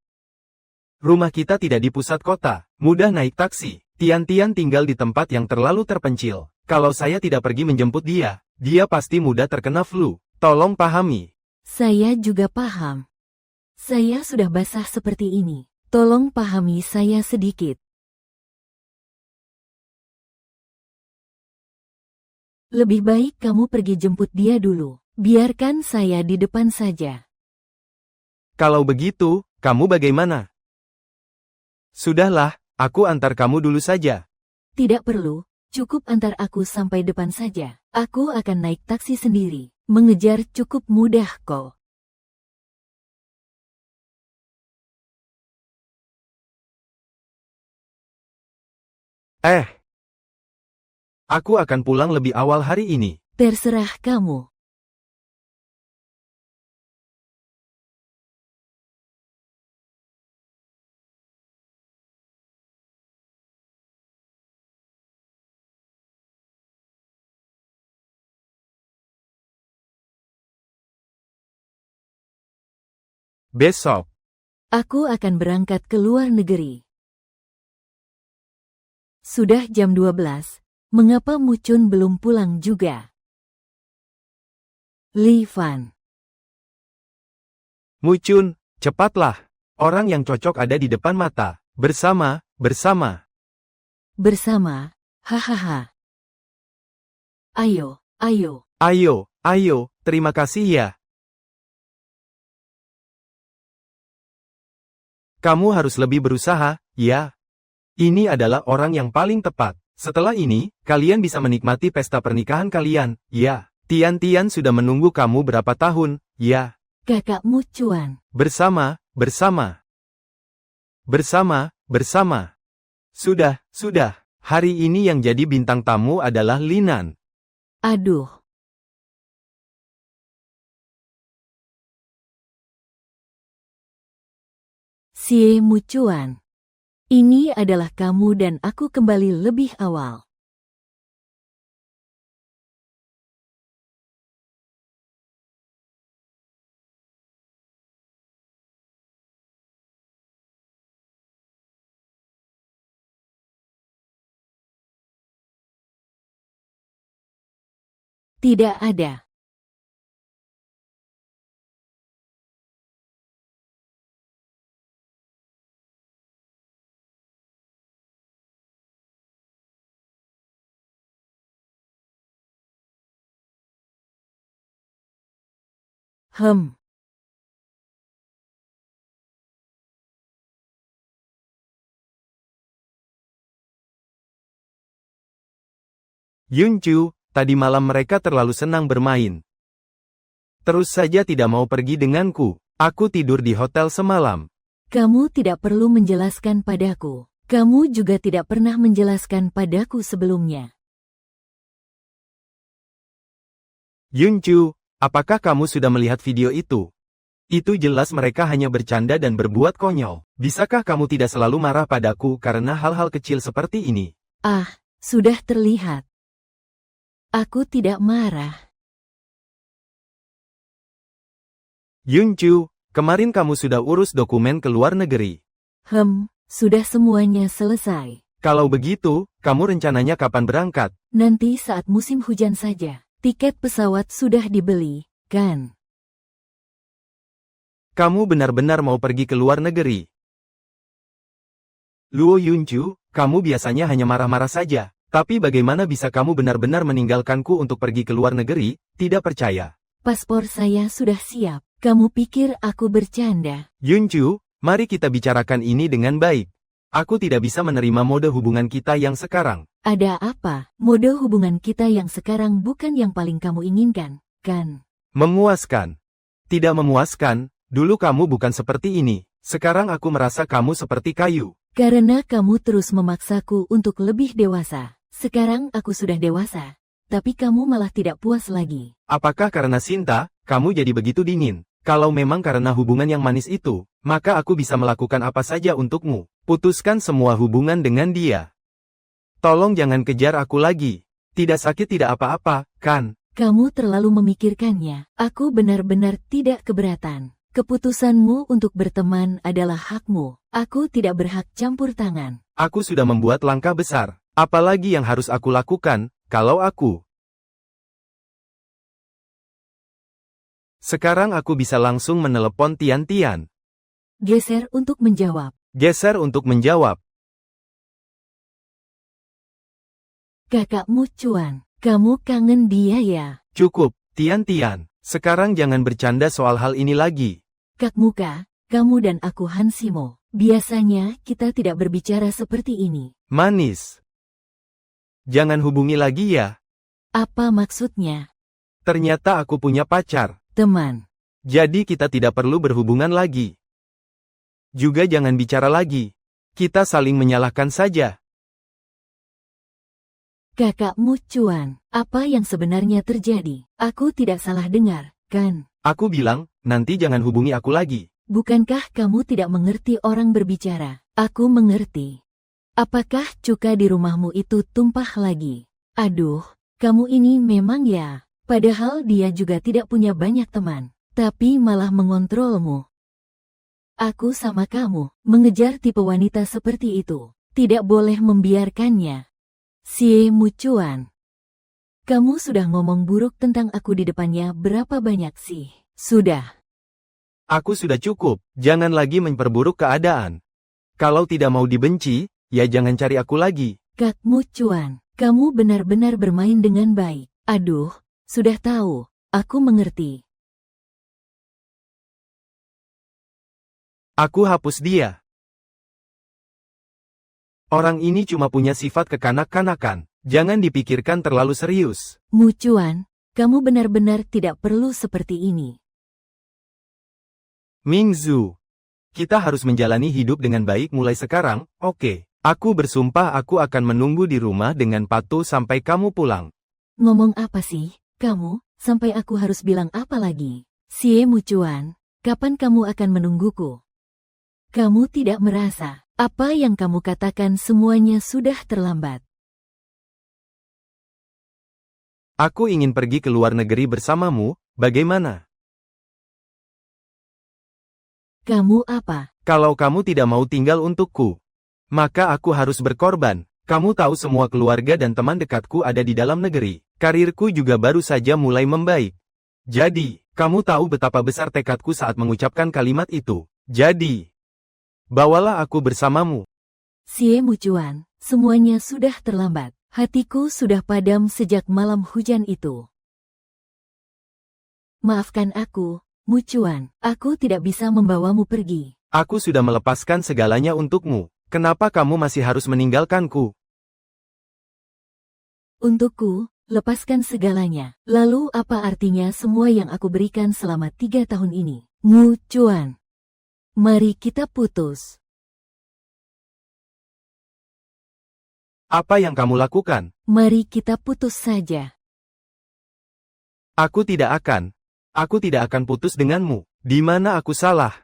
Rumah kita tidak di pusat kota, mudah naik taksi. Tian-Tian tinggal di tempat yang terlalu terpencil. Kalau saya tidak pergi menjemput dia, dia pasti mudah terkena flu. Tolong pahami. Saya juga paham. Saya sudah basah seperti ini. Tolong pahami saya sedikit. Lebih baik kamu pergi jemput dia dulu. Biarkan saya di depan saja. Kalau begitu, kamu bagaimana? Sudahlah, aku antar kamu dulu saja. Tidak perlu, cukup antar aku sampai depan saja. Aku akan naik taksi sendiri. Mengejar cukup mudah kok. Aku akan pulang lebih awal hari ini. Terserah kamu. Besok, Aku akan berangkat ke luar negeri. Sudah jam 12, Mengapa Mucun belum pulang juga? Li Fan. Mucun, cepatlah. Orang yang cocok ada di depan mata. Bersama. Bersama, hahaha. Ayo. Ayo, terima kasih ya. Kamu harus lebih berusaha, ya. Ini adalah orang yang paling tepat. Setelah ini, kalian bisa menikmati pesta pernikahan kalian, ya. Tian sudah menunggu kamu berapa tahun, ya. Kakak Mucuan. Bersama. Sudah. Hari ini yang jadi bintang tamu adalah Linan. Aduh. Sie Mucuan. Ini adalah kamu dan aku kembali lebih awal. Tidak ada. Yunju, tadi malam mereka terlalu senang bermain. Terus saja tidak mau pergi denganku. Aku tidur di hotel semalam. Kamu tidak perlu menjelaskan padaku. Kamu juga tidak pernah menjelaskan padaku sebelumnya. Yunju, apakah kamu sudah melihat video itu? Itu jelas mereka hanya bercanda dan berbuat konyol. Bisakah kamu tidak selalu marah padaku karena hal-hal kecil seperti ini? Ah, sudah terlihat. Aku tidak marah. Yunju, kemarin kamu sudah urus dokumen ke luar negeri. Sudah semuanya selesai. Kalau begitu, kamu rencananya kapan berangkat? Nanti saat musim hujan saja. Tiket pesawat sudah dibeli, kan? Kamu benar-benar mau pergi ke luar negeri? Luo Yunju, kamu biasanya hanya marah-marah saja. Tapi bagaimana bisa kamu benar-benar meninggalkanku untuk pergi ke luar negeri? Tidak percaya. Paspor saya sudah siap. Kamu pikir aku bercanda? Yunju, mari kita bicarakan ini dengan baik. Aku tidak bisa menerima mode hubungan kita yang sekarang. Ada apa? Mode hubungan kita yang sekarang bukan yang paling kamu inginkan, kan? Memuaskan. Tidak memuaskan, dulu kamu bukan seperti ini. Sekarang aku merasa kamu seperti kayu. Karena kamu terus memaksaku untuk lebih dewasa. Sekarang aku sudah dewasa, tapi kamu malah tidak puas lagi. Apakah karena cinta, kamu jadi begitu dingin? Kalau memang karena hubungan yang manis itu, maka aku bisa melakukan apa saja untukmu. Putuskan semua hubungan dengan dia. Tolong jangan kejar aku lagi. Tidak sakit tidak apa-apa, kan? Kamu terlalu memikirkannya. Aku benar-benar tidak keberatan. Keputusanmu untuk berteman adalah hakmu. Aku tidak berhak campur tangan. Aku sudah membuat langkah besar. Apalagi yang harus aku lakukan, kalau aku... Sekarang aku bisa langsung menelepon Tian. Geser untuk menjawab. Geser untuk menjawab. Kakak Mucuan, kamu kangen dia ya? Cukup, Tian. Sekarang jangan bercanda soal hal ini lagi. Kak Muka, kamu dan aku Hansimo. Biasanya kita tidak berbicara seperti ini. Manis. Jangan hubungi lagi ya. Apa maksudnya? Ternyata aku punya pacar. Teman. Jadi kita tidak perlu berhubungan lagi. Juga jangan bicara lagi. Kita saling menyalahkan saja. Kakak Mucuan, apa yang sebenarnya terjadi? Aku tidak salah dengar, kan? Aku bilang, nanti jangan hubungi aku lagi. Bukankah kamu tidak mengerti orang berbicara? Aku mengerti. Apakah cuka di rumahmu itu tumpah lagi? Aduh, kamu ini memang ya. Padahal dia juga tidak punya banyak teman, tapi malah mengontrolmu. Aku sama kamu, mengejar tipe wanita seperti itu. Tidak boleh membiarkannya. Xie Mucuan. Kamu sudah ngomong buruk tentang aku di depannya berapa banyak sih? Sudah. Aku sudah cukup, jangan lagi memperburuk keadaan. Kalau tidak mau dibenci, ya jangan cari aku lagi. Kak Mucuan, kamu benar-benar bermain dengan baik. Aduh, sudah tahu, aku mengerti. Aku hapus dia. Orang ini cuma punya sifat kekanak-kanakan. Jangan dipikirkan terlalu serius. Mucuan, kamu benar-benar tidak perlu seperti ini. Mingzu, kita harus menjalani hidup dengan baik mulai sekarang, oke? Aku bersumpah aku akan menunggu di rumah dengan patuh sampai kamu pulang. Ngomong apa sih, kamu, sampai aku harus bilang apa lagi? Xie Mucuan, kapan kamu akan menungguku? Kamu tidak merasa, apa yang kamu katakan semuanya sudah terlambat. Aku ingin pergi ke luar negeri bersamamu, bagaimana? Kamu apa? Kalau kamu tidak mau tinggal untukku, maka aku harus berkorban. Kamu tahu semua keluarga dan teman dekatku ada di dalam negeri. Karirku juga baru saja mulai membaik. Jadi, kamu tahu betapa besar tekadku saat mengucapkan kalimat itu. Jadi, bawalah aku bersamamu. Xie Mucuan, semuanya sudah terlambat. Hatiku sudah padam sejak malam hujan itu. Maafkan aku, Mucuan. Aku tidak bisa membawamu pergi. Aku sudah melepaskan segalanya untukmu. Kenapa kamu masih harus meninggalkanku? Untukku, lepaskan segalanya. Lalu apa artinya semua yang aku berikan selama 3 tahun ini? Mucuan. Mari kita putus. Apa yang kamu lakukan? Mari kita putus saja. Aku tidak akan putus denganmu. Di mana aku salah?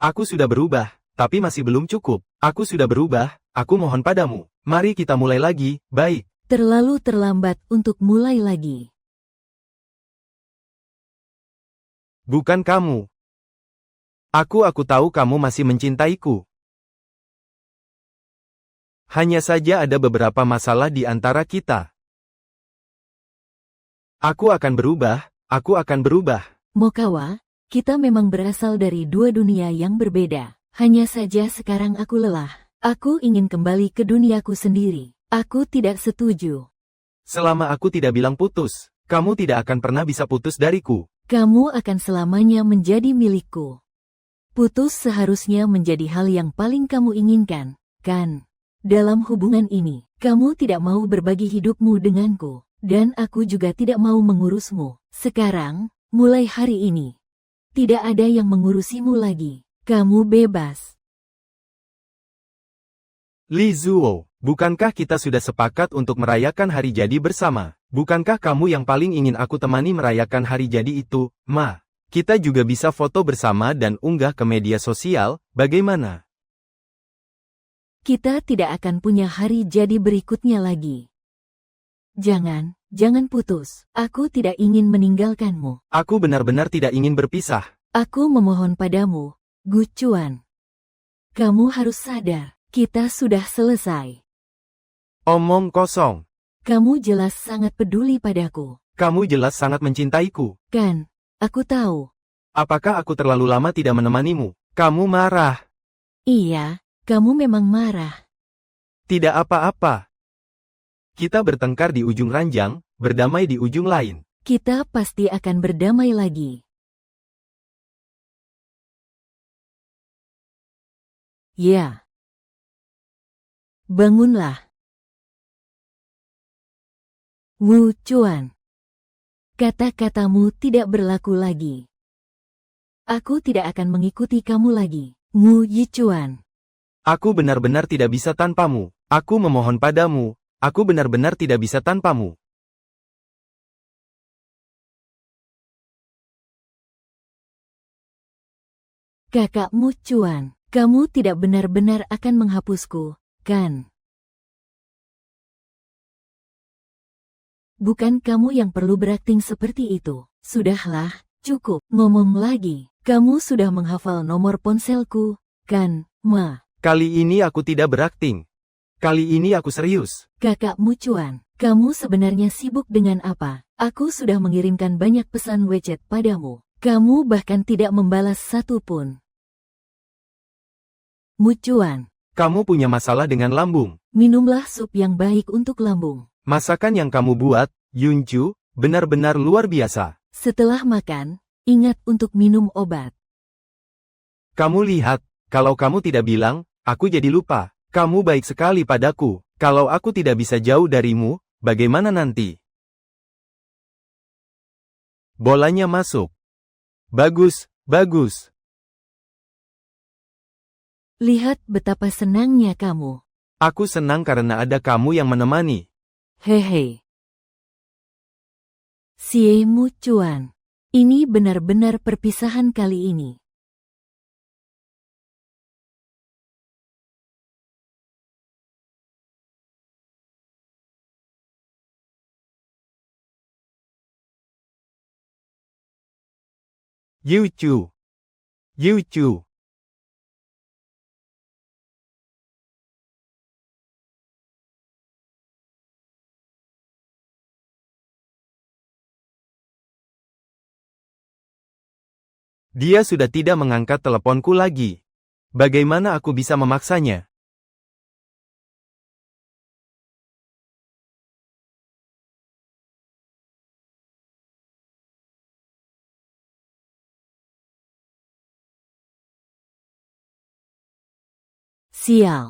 Aku sudah berubah, tapi masih belum cukup. Aku sudah berubah, aku mohon padamu. Mari kita mulai lagi, baik. Terlalu terlambat untuk mulai lagi. Bukan kamu. Aku tahu kamu masih mencintaiku. Hanya saja ada beberapa masalah di antara kita. Aku akan berubah. Mokawa, kita memang berasal dari 2 dunia yang berbeda. Hanya saja sekarang aku lelah. Aku ingin kembali ke duniaku sendiri. Aku tidak setuju. Selama aku tidak bilang putus, kamu tidak akan pernah bisa putus dariku. Kamu akan selamanya menjadi milikku. Putus seharusnya menjadi hal yang paling kamu inginkan, kan? Dalam hubungan ini, kamu tidak mau berbagi hidupmu denganku, dan aku juga tidak mau mengurusmu. Sekarang, mulai hari ini, tidak ada yang mengurusimu lagi. Kamu bebas. Li Zuo, bukankah kita sudah sepakat untuk merayakan hari jadi bersama? Bukankah kamu yang paling ingin aku temani merayakan hari jadi itu, Ma? Kita juga bisa foto bersama dan unggah ke media sosial, bagaimana? Kita tidak akan punya hari jadi berikutnya lagi. Jangan putus. Aku tidak ingin meninggalkanmu. Aku benar-benar tidak ingin berpisah. Aku memohon padamu, Gucuan. Kamu harus sadar, kita sudah selesai. Omong kosong. Kamu jelas sangat peduli padaku. Kamu jelas sangat mencintaiku. Kan, aku tahu. Apakah aku terlalu lama tidak menemanimu? Kamu marah. Iya, kamu memang marah. Tidak apa-apa. Kita bertengkar di ujung ranjang, berdamai di ujung lain. Kita pasti akan berdamai lagi. Ya. Bangunlah. Wu Chuan. Kata-katamu tidak berlaku lagi. Aku tidak akan mengikuti kamu lagi, Wu Yichuan. Aku benar-benar tidak bisa tanpamu. Aku memohon padamu. Aku benar-benar tidak bisa tanpamu. Kakakmu Chuan, kamu tidak benar-benar akan menghapusku, kan? Bukan kamu yang perlu berakting seperti itu. Sudahlah, cukup. Ngomong lagi. Kamu sudah menghafal nomor ponselku, kan, Ma? Kali ini aku tidak berakting. Kali ini aku serius. Kakak Mucuan, kamu sebenarnya sibuk dengan apa? Aku sudah mengirimkan banyak pesan WeChat padamu. Kamu bahkan tidak membalas satu pun. Mucuan, Kamu punya masalah dengan lambung. minumlah sup yang baik untuk lambung. Masakan yang kamu buat, Yunju, benar-benar luar biasa. Setelah makan, ingat untuk minum obat. Kamu lihat, kalau kamu tidak bilang, aku jadi lupa. Kamu baik sekali padaku. Kalau aku tidak bisa jauh darimu, bagaimana nanti? Bolanya masuk. Bagus, bagus. Lihat betapa senangnya kamu. Aku senang karena ada kamu yang menemani. Hehe. Sie Mucuan. Ini benar-benar perpisahan kali ini. Yuchu. Yuchu. Dia sudah tidak mengangkat teleponku lagi. Bagaimana aku bisa memaksanya? Sial.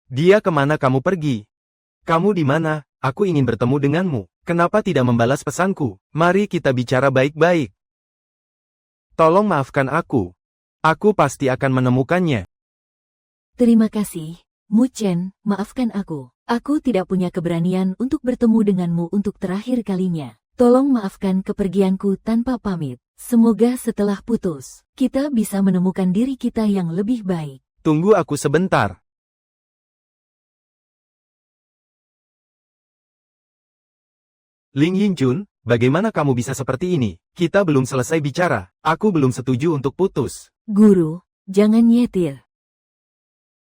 Dia kemana kamu pergi? Kamu di mana? Aku ingin bertemu denganmu. Kenapa tidak membalas pesanku? Mari kita bicara baik-baik. Tolong maafkan aku. Aku pasti akan menemukannya. Terima kasih, Muchen, maafkan aku. Aku tidak punya keberanian untuk bertemu denganmu untuk terakhir kalinya. Tolong maafkan kepergianku tanpa pamit. Semoga setelah putus, kita bisa menemukan diri kita yang lebih baik. Tunggu aku sebentar. Ling Yinjun, bagaimana kamu bisa seperti ini? Kita belum selesai bicara. Aku belum setuju untuk putus. Guru, jangan nyetir.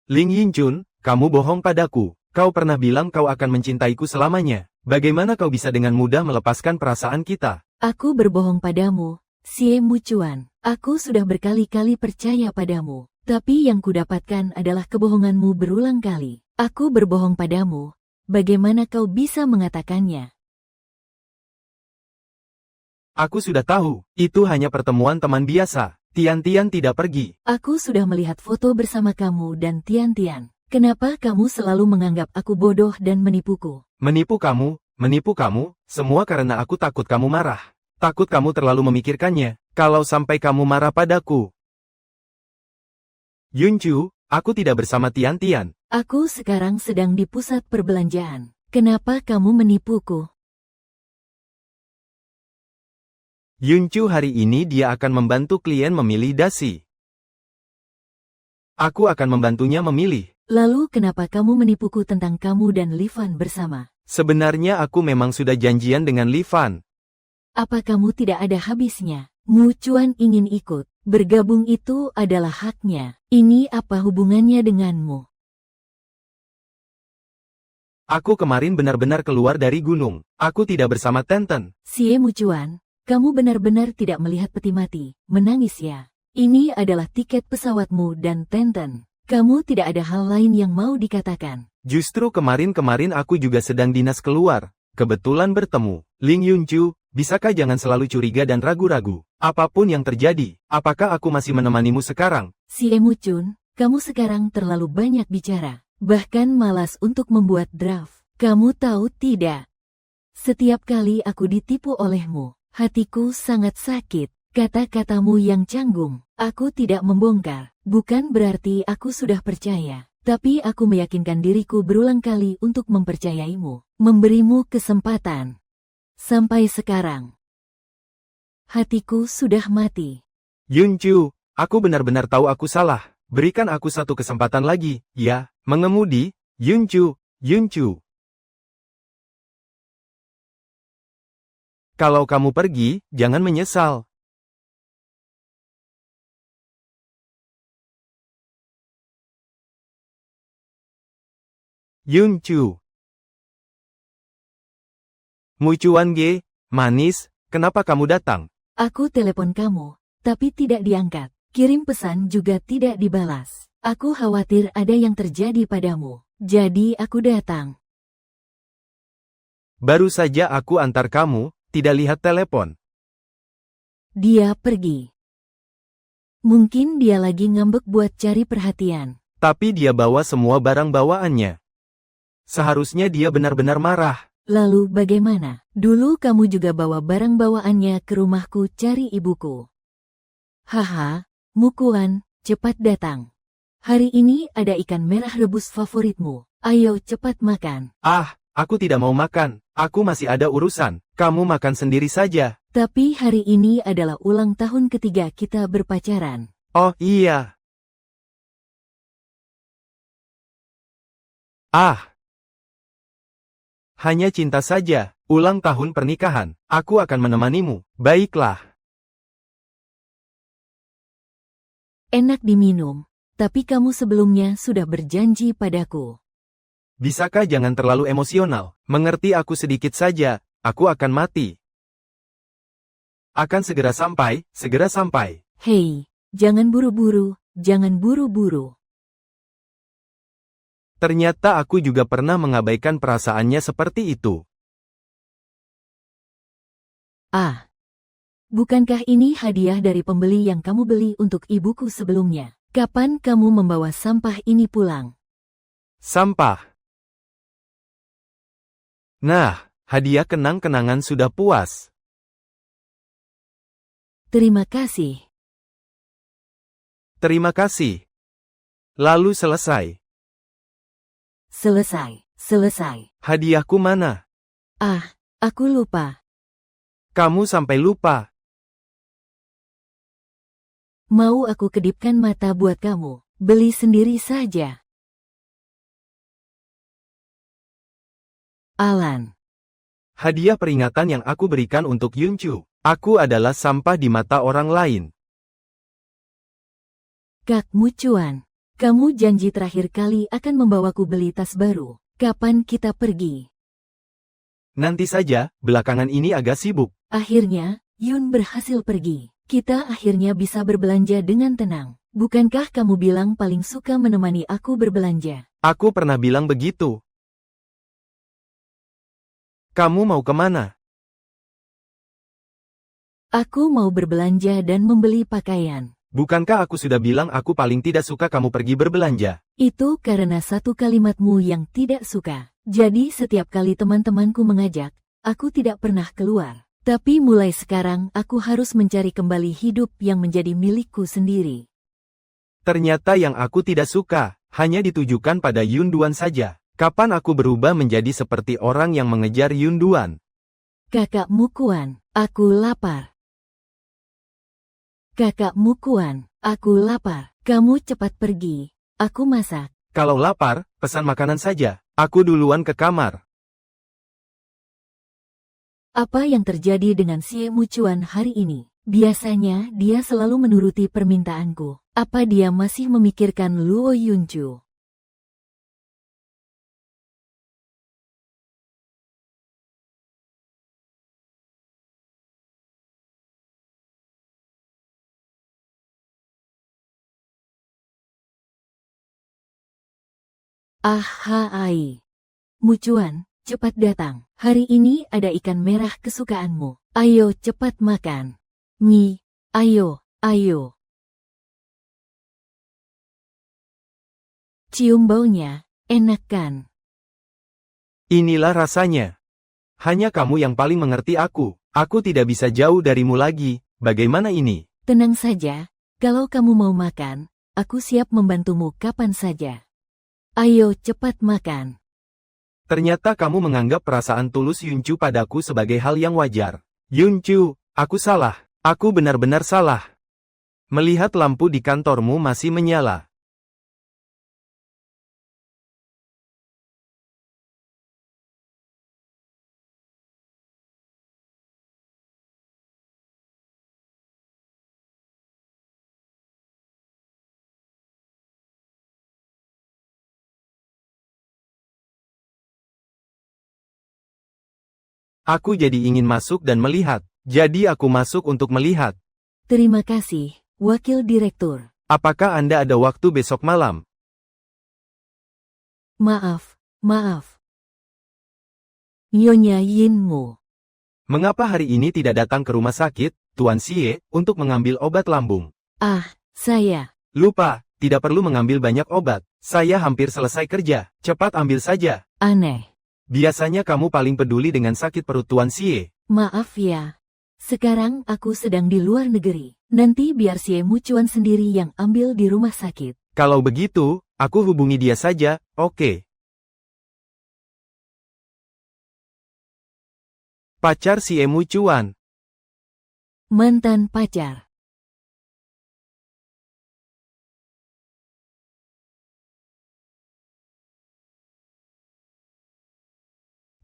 Ling Yinjun, kamu bohong padaku. Kau pernah bilang kau akan mencintaiku selamanya. Bagaimana kau bisa dengan mudah melepaskan perasaan kita? Aku berbohong padamu, Sie Mucuan. Aku sudah berkali-kali percaya padamu. Tapi yang kudapatkan adalah kebohonganmu berulang kali. Aku berbohong padamu. Bagaimana kau bisa mengatakannya? Aku sudah tahu, itu hanya pertemuan teman biasa. Tian-Tian tidak pergi. Aku sudah melihat foto bersama kamu dan Tian-Tian. Kenapa kamu selalu menganggap aku bodoh dan menipuku? Menipu kamu, semua karena aku takut kamu marah. Takut kamu terlalu memikirkannya, kalau sampai kamu marah padaku. Yunju, aku tidak bersama Tian-Tian. Aku sekarang sedang di pusat perbelanjaan. Kenapa kamu menipuku? Yunju hari ini dia akan membantu klien memilih dasi. Aku akan membantunya memilih. Lalu kenapa kamu menipuku tentang kamu dan Li Fan bersama? Sebenarnya aku memang sudah janjian dengan Li Fan. Apa kamu tidak ada habisnya? Mucuan ingin ikut. Bergabung itu adalah haknya. Ini apa hubungannya denganmu? Aku kemarin benar-benar keluar dari gunung. Aku tidak bersama Tenten. Sie Mucuan, kamu benar-benar tidak melihat peti mati, menangis ya. Ini adalah tiket pesawatmu dan Tenten. Kamu tidak ada hal lain yang mau dikatakan. Justru kemarin-kemarin aku juga sedang dinas keluar. Kebetulan bertemu. Ling Yunju, bisakah jangan selalu curiga dan ragu-ragu? Apapun yang terjadi, apakah aku masih menemanimu sekarang? Sie Mucun, kamu sekarang terlalu banyak bicara. Bahkan malas untuk membuat draft. Kamu tahu tidak? Setiap kali aku ditipu olehmu, hatiku sangat sakit. Kata-katamu yang canggung, aku tidak membongkar. Bukan berarti aku sudah percaya. Tapi aku meyakinkan diriku berulang kali untuk mempercayaimu. Memberimu kesempatan. Sampai sekarang, hatiku sudah mati. Yunju, aku benar-benar tahu aku salah. Berikan aku satu kesempatan lagi, ya, mengemudi, Yunchu, Yunchu. Kalau kamu pergi, jangan menyesal. Yunchu. Mucuan Ge, manis, kenapa kamu datang? Aku telepon kamu, tapi tidak diangkat. Kirim pesan juga tidak dibalas. Aku khawatir ada yang terjadi padamu. Jadi aku datang. Baru saja aku antar kamu, tidak lihat telepon. Dia pergi. Mungkin dia lagi ngambek buat cari perhatian. Tapi dia bawa semua barang bawaannya. Seharusnya dia benar-benar marah. Lalu bagaimana? Dulu kamu juga bawa barang bawaannya ke rumahku cari ibuku. Haha, Mukuan, cepat datang. Hari ini ada ikan merah rebus favoritmu. Ayo cepat makan. Ah, aku tidak mau makan. Aku masih ada urusan. Kamu makan sendiri saja. Tapi hari ini adalah ulang tahun ketiga kita berpacaran. Oh iya. Ah. Hanya cinta saja, ulang tahun pernikahan, aku akan menemanimu, baiklah. Enak diminum, tapi kamu sebelumnya sudah berjanji padaku. Bisakah jangan terlalu emosional, mengerti aku sedikit saja, aku akan mati. Akan segera sampai, segera sampai. Hei, jangan buru-buru, jangan buru-buru. Ternyata aku juga pernah mengabaikan perasaannya seperti itu. Ah, bukankah ini hadiah dari pembeli yang kamu beli untuk ibuku sebelumnya? Kapan kamu membawa sampah ini pulang? Sampah. Nah, hadiah kenang-kenangan sudah puas. Terima kasih. Terima kasih. Lalu selesai. Selesai. Hadiahku mana? Ah, aku lupa. Kamu sampai lupa. Mau aku kedipkan mata buat kamu, beli sendiri saja. Alan. Hadiah peringatan yang aku berikan untuk Yunchu. Aku adalah sampah di mata orang lain. Kak Mucuan. Kamu janji terakhir kali akan membawaku beli tas baru. Kapan kita pergi? Nanti saja, belakangan ini agak sibuk. Akhirnya, Yun berhasil pergi. Kita akhirnya bisa berbelanja dengan tenang. Bukankah kamu bilang paling suka menemani aku berbelanja? Aku pernah bilang begitu. Kamu mau kemana? Aku mau berbelanja dan membeli pakaian. Bukankah aku sudah bilang aku paling tidak suka kamu pergi berbelanja? Itu karena satu kalimatmu yang tidak suka. Jadi setiap kali teman-temanku mengajak, aku tidak pernah keluar. Tapi mulai sekarang aku harus mencari kembali hidup yang menjadi milikku sendiri. Ternyata yang aku tidak suka, hanya ditujukan pada Yun Duan saja. Kapan aku berubah menjadi seperti orang yang mengejar Yun Duan? Kakak Mukuan, aku lapar. Kakak Mukuan, aku lapar. Kamu cepat pergi. Aku masak. Kalau lapar, pesan makanan saja. Aku duluan ke kamar. Apa yang terjadi dengan si Mucuan hari ini? Biasanya dia selalu menuruti permintaanku. Apa dia masih memikirkan Luo Yunchu? Ahai. Mucuan, cepat datang. Hari ini ada ikan merah kesukaanmu. Ayo cepat makan. Ayo. Cium baunya, enak kan? Inilah rasanya. Hanya kamu yang paling mengerti aku. Aku tidak bisa jauh darimu lagi. Bagaimana ini? Tenang saja, kalau kamu mau makan, aku siap membantumu kapan saja. Ayo cepat makan. Ternyata kamu menganggap perasaan tulus Yunchu padaku sebagai hal yang wajar. Yunchu, aku salah. Aku benar-benar salah. Melihat lampu di kantormu masih menyala. Aku jadi ingin masuk dan melihat. Jadi aku masuk untuk melihat. Terima kasih, Wakil Direktur. Apakah Anda ada waktu besok malam? Maaf. Nyonya Yinmu. Mengapa hari ini tidak datang ke rumah sakit, Tuan Xie, untuk mengambil obat lambung? Saya. Lupa, tidak perlu mengambil banyak obat. Saya hampir selesai kerja. Cepat ambil saja. Aneh. Biasanya kamu paling peduli dengan sakit perut Tuan Xie. Maaf ya. Sekarang aku sedang di luar negeri. Nanti biar Xie Mucuan sendiri yang ambil di rumah sakit. Kalau begitu, aku hubungi dia saja, oke. Pacar Xie Mucuan. Mantan pacar.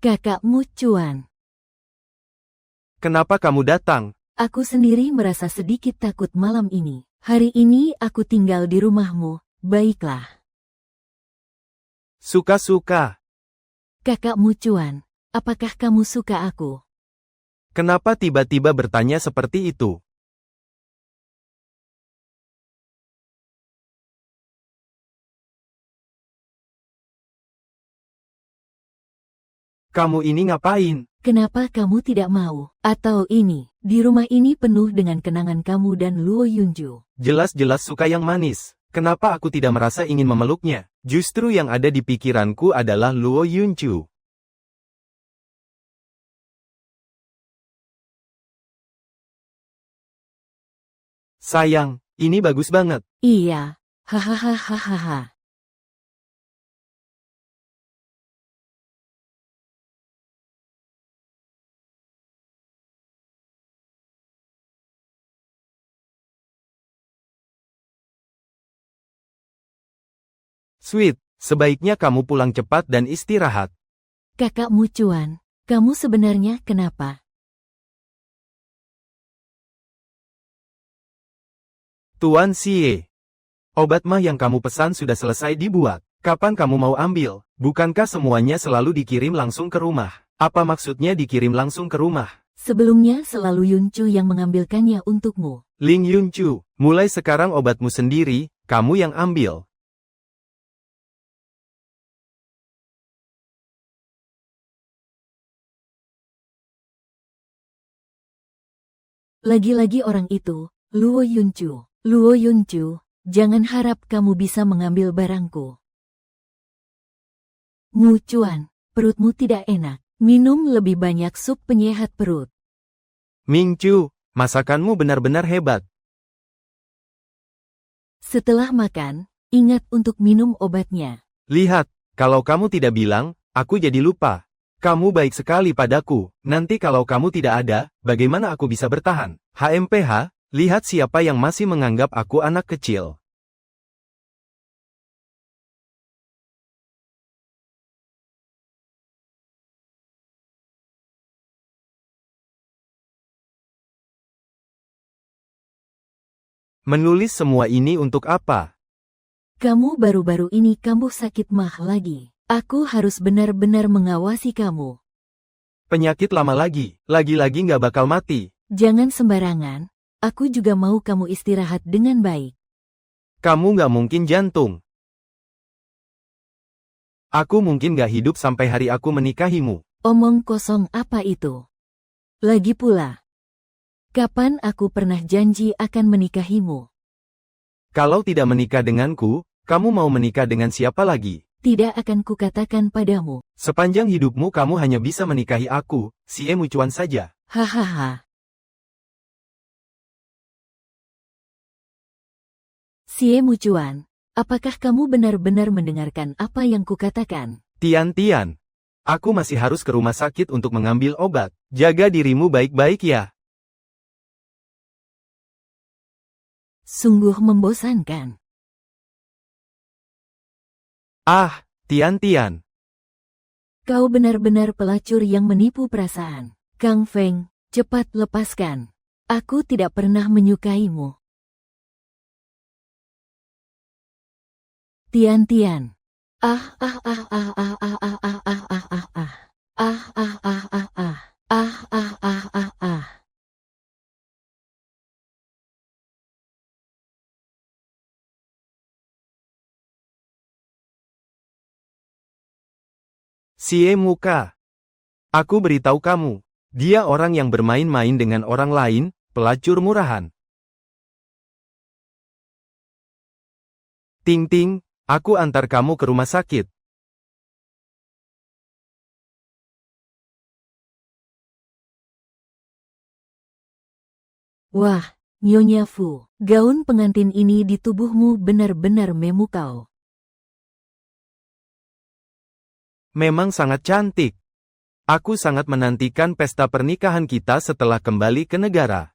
Kakak Mucuan. Kenapa kamu datang? Aku sendiri merasa sedikit takut malam ini. Hari ini aku tinggal di rumahmu, baiklah. Suka-suka. Kakak Mucuan, apakah kamu suka aku? Kenapa tiba-tiba bertanya seperti itu? Kamu ini ngapain? Kenapa kamu tidak mau? Atau ini, di rumah ini penuh dengan kenangan kamu dan Luo Yunju. Jelas-jelas suka yang manis. Kenapa aku tidak merasa ingin memeluknya? Justru yang ada di pikiranku adalah Luo Yunju. Sayang, ini bagus banget. Iya, hahaha. Sweet, sebaiknya kamu pulang cepat dan istirahat. Kakak Mucuan, kamu sebenarnya kenapa? Tuan Xie. Obat mah yang kamu pesan sudah selesai dibuat. Kapan kamu mau ambil? Bukankah semuanya selalu dikirim langsung ke rumah? Apa maksudnya dikirim langsung ke rumah? Sebelumnya selalu Yuncu yang mengambilkannya untukmu. Ling Yunchu, mulai sekarang obatmu sendiri, kamu yang ambil. Lagi-lagi orang itu, Luo Yuncu. Luo Yuncu, jangan harap kamu bisa mengambil barangku. Mucuan, perutmu tidak enak. Minum lebih banyak sup penyehat perut. Mingchu, masakanmu benar-benar hebat. Setelah makan, ingat untuk minum obatnya. Lihat, kalau kamu tidak bilang, aku jadi lupa. Kamu baik sekali padaku, nanti kalau kamu tidak ada, bagaimana aku bisa bertahan? HMPH, lihat siapa yang masih menganggap aku anak kecil. Menulis semua ini untuk apa? Kamu baru-baru ini kambuh sakit mah lagi. Aku harus benar-benar mengawasi kamu. Penyakit lama lagi-lagi nggak bakal mati. Jangan sembarangan, aku juga mau kamu istirahat dengan baik. Kamu nggak mungkin jantung. Aku mungkin nggak hidup sampai hari aku menikahimu. Omong kosong apa itu? Lagi pula, kapan aku pernah janji akan menikahimu? Kalau tidak menikah denganku, kamu mau menikah dengan siapa lagi? Tidak akan kukatakan padamu. Sepanjang hidupmu kamu hanya bisa menikahi aku, Xie Mucuan saja. Hahaha. Xie Mucuan, apakah kamu benar-benar mendengarkan apa yang kukatakan? Tian, aku masih harus ke rumah sakit untuk mengambil obat. Jaga dirimu baik-baik ya. Sungguh membosankan. Ah, Tian. Kau benar-benar pelacur yang menipu perasaan. Kang Feng, cepat lepaskan. Aku tidak pernah menyukaimu. Tian. Ah ah ah ah ah. Sie muka. Aku beritahu kamu. Dia orang yang bermain-main dengan orang lain, pelacur murahan. Ting Ting, aku antar kamu ke rumah sakit. Wah, Nyonya Fu, gaun pengantin ini di tubuhmu benar-benar memukau. Memang sangat cantik. Aku sangat menantikan pesta pernikahan kita setelah kembali ke negara.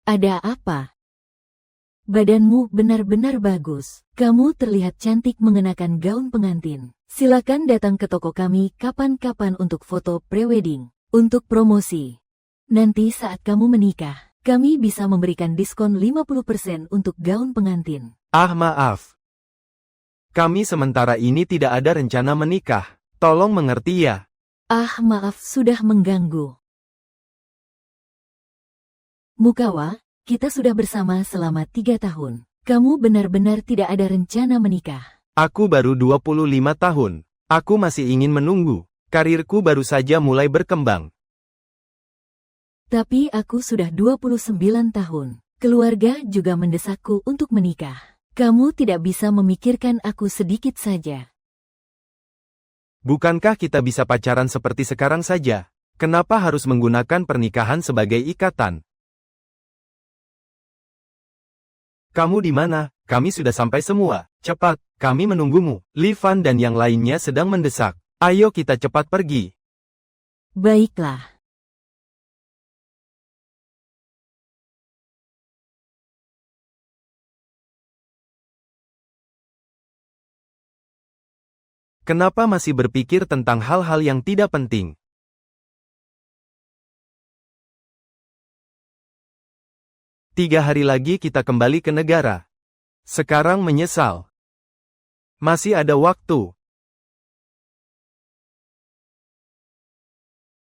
Ada apa? Badanmu benar-benar bagus. Kamu terlihat cantik mengenakan gaun pengantin. Silakan datang ke toko kami kapan-kapan untuk foto prewedding. Untuk promosi. Nanti saat kamu menikah, kami bisa memberikan diskon 50% untuk gaun pengantin. Ah, maaf. Kami sementara ini tidak ada rencana menikah. Tolong mengerti ya. Ah, maaf sudah mengganggu. Mukawa, kita sudah bersama selama 3 tahun. Kamu benar-benar tidak ada rencana menikah. Aku baru 25 tahun. Aku masih ingin menunggu. Karirku baru saja mulai berkembang. Tapi aku sudah 29 tahun. Keluarga juga mendesakku untuk menikah. Kamu tidak bisa memikirkan aku sedikit saja. Bukankah kita bisa pacaran seperti sekarang saja? Kenapa harus menggunakan pernikahan sebagai ikatan? Kamu di mana? Kami sudah sampai semua. Cepat, kami menunggumu. Li Fan dan yang lainnya sedang mendesak. Ayo kita cepat pergi. Baiklah. Kenapa masih berpikir tentang hal-hal yang tidak penting? Tiga hari lagi kita kembali ke negara. Sekarang menyesal. Masih ada waktu.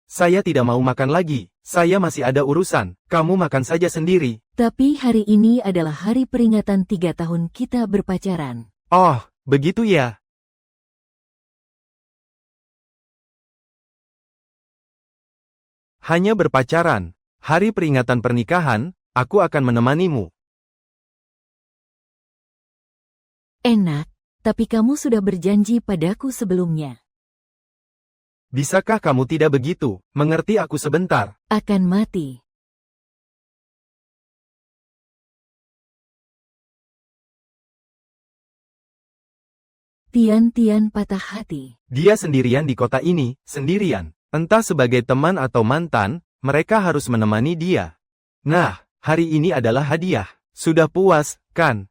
Saya tidak mau makan lagi. Saya masih ada urusan. Kamu makan saja sendiri. Tapi hari ini adalah hari peringatan 3 tahun kita berpacaran. Oh, begitu ya. Hanya berpacaran. Hari peringatan pernikahan, aku akan menemanimu. Enak, tapi kamu sudah berjanji padaku sebelumnya. Bisakah kamu tidak begitu, mengerti aku sebentar? Akan mati. Tian-Tian patah hati. Dia sendirian di kota ini, sendirian. Entah sebagai teman atau mantan, mereka harus menemani dia. Nah, hari ini adalah hadiah. Sudah puas, kan?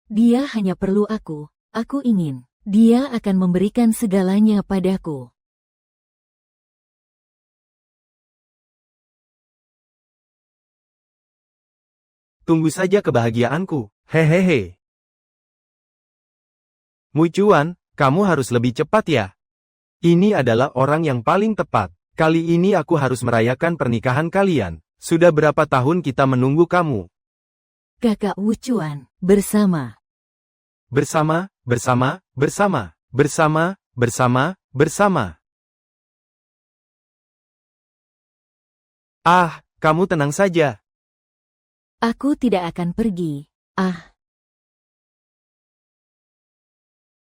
Dia hanya perlu aku ingin. Dia akan memberikan segalanya padaku. Tunggu saja kebahagiaanku, hehehe. Mucuan, kamu harus lebih cepat ya. Ini adalah orang yang paling tepat. Kali ini aku harus merayakan pernikahan kalian. Sudah berapa tahun kita menunggu kamu? Kakak Wucuan, bersama. Bersama, bersama, bersama, bersama, bersama, bersama. Ah, kamu tenang saja. Aku tidak akan pergi. Ah,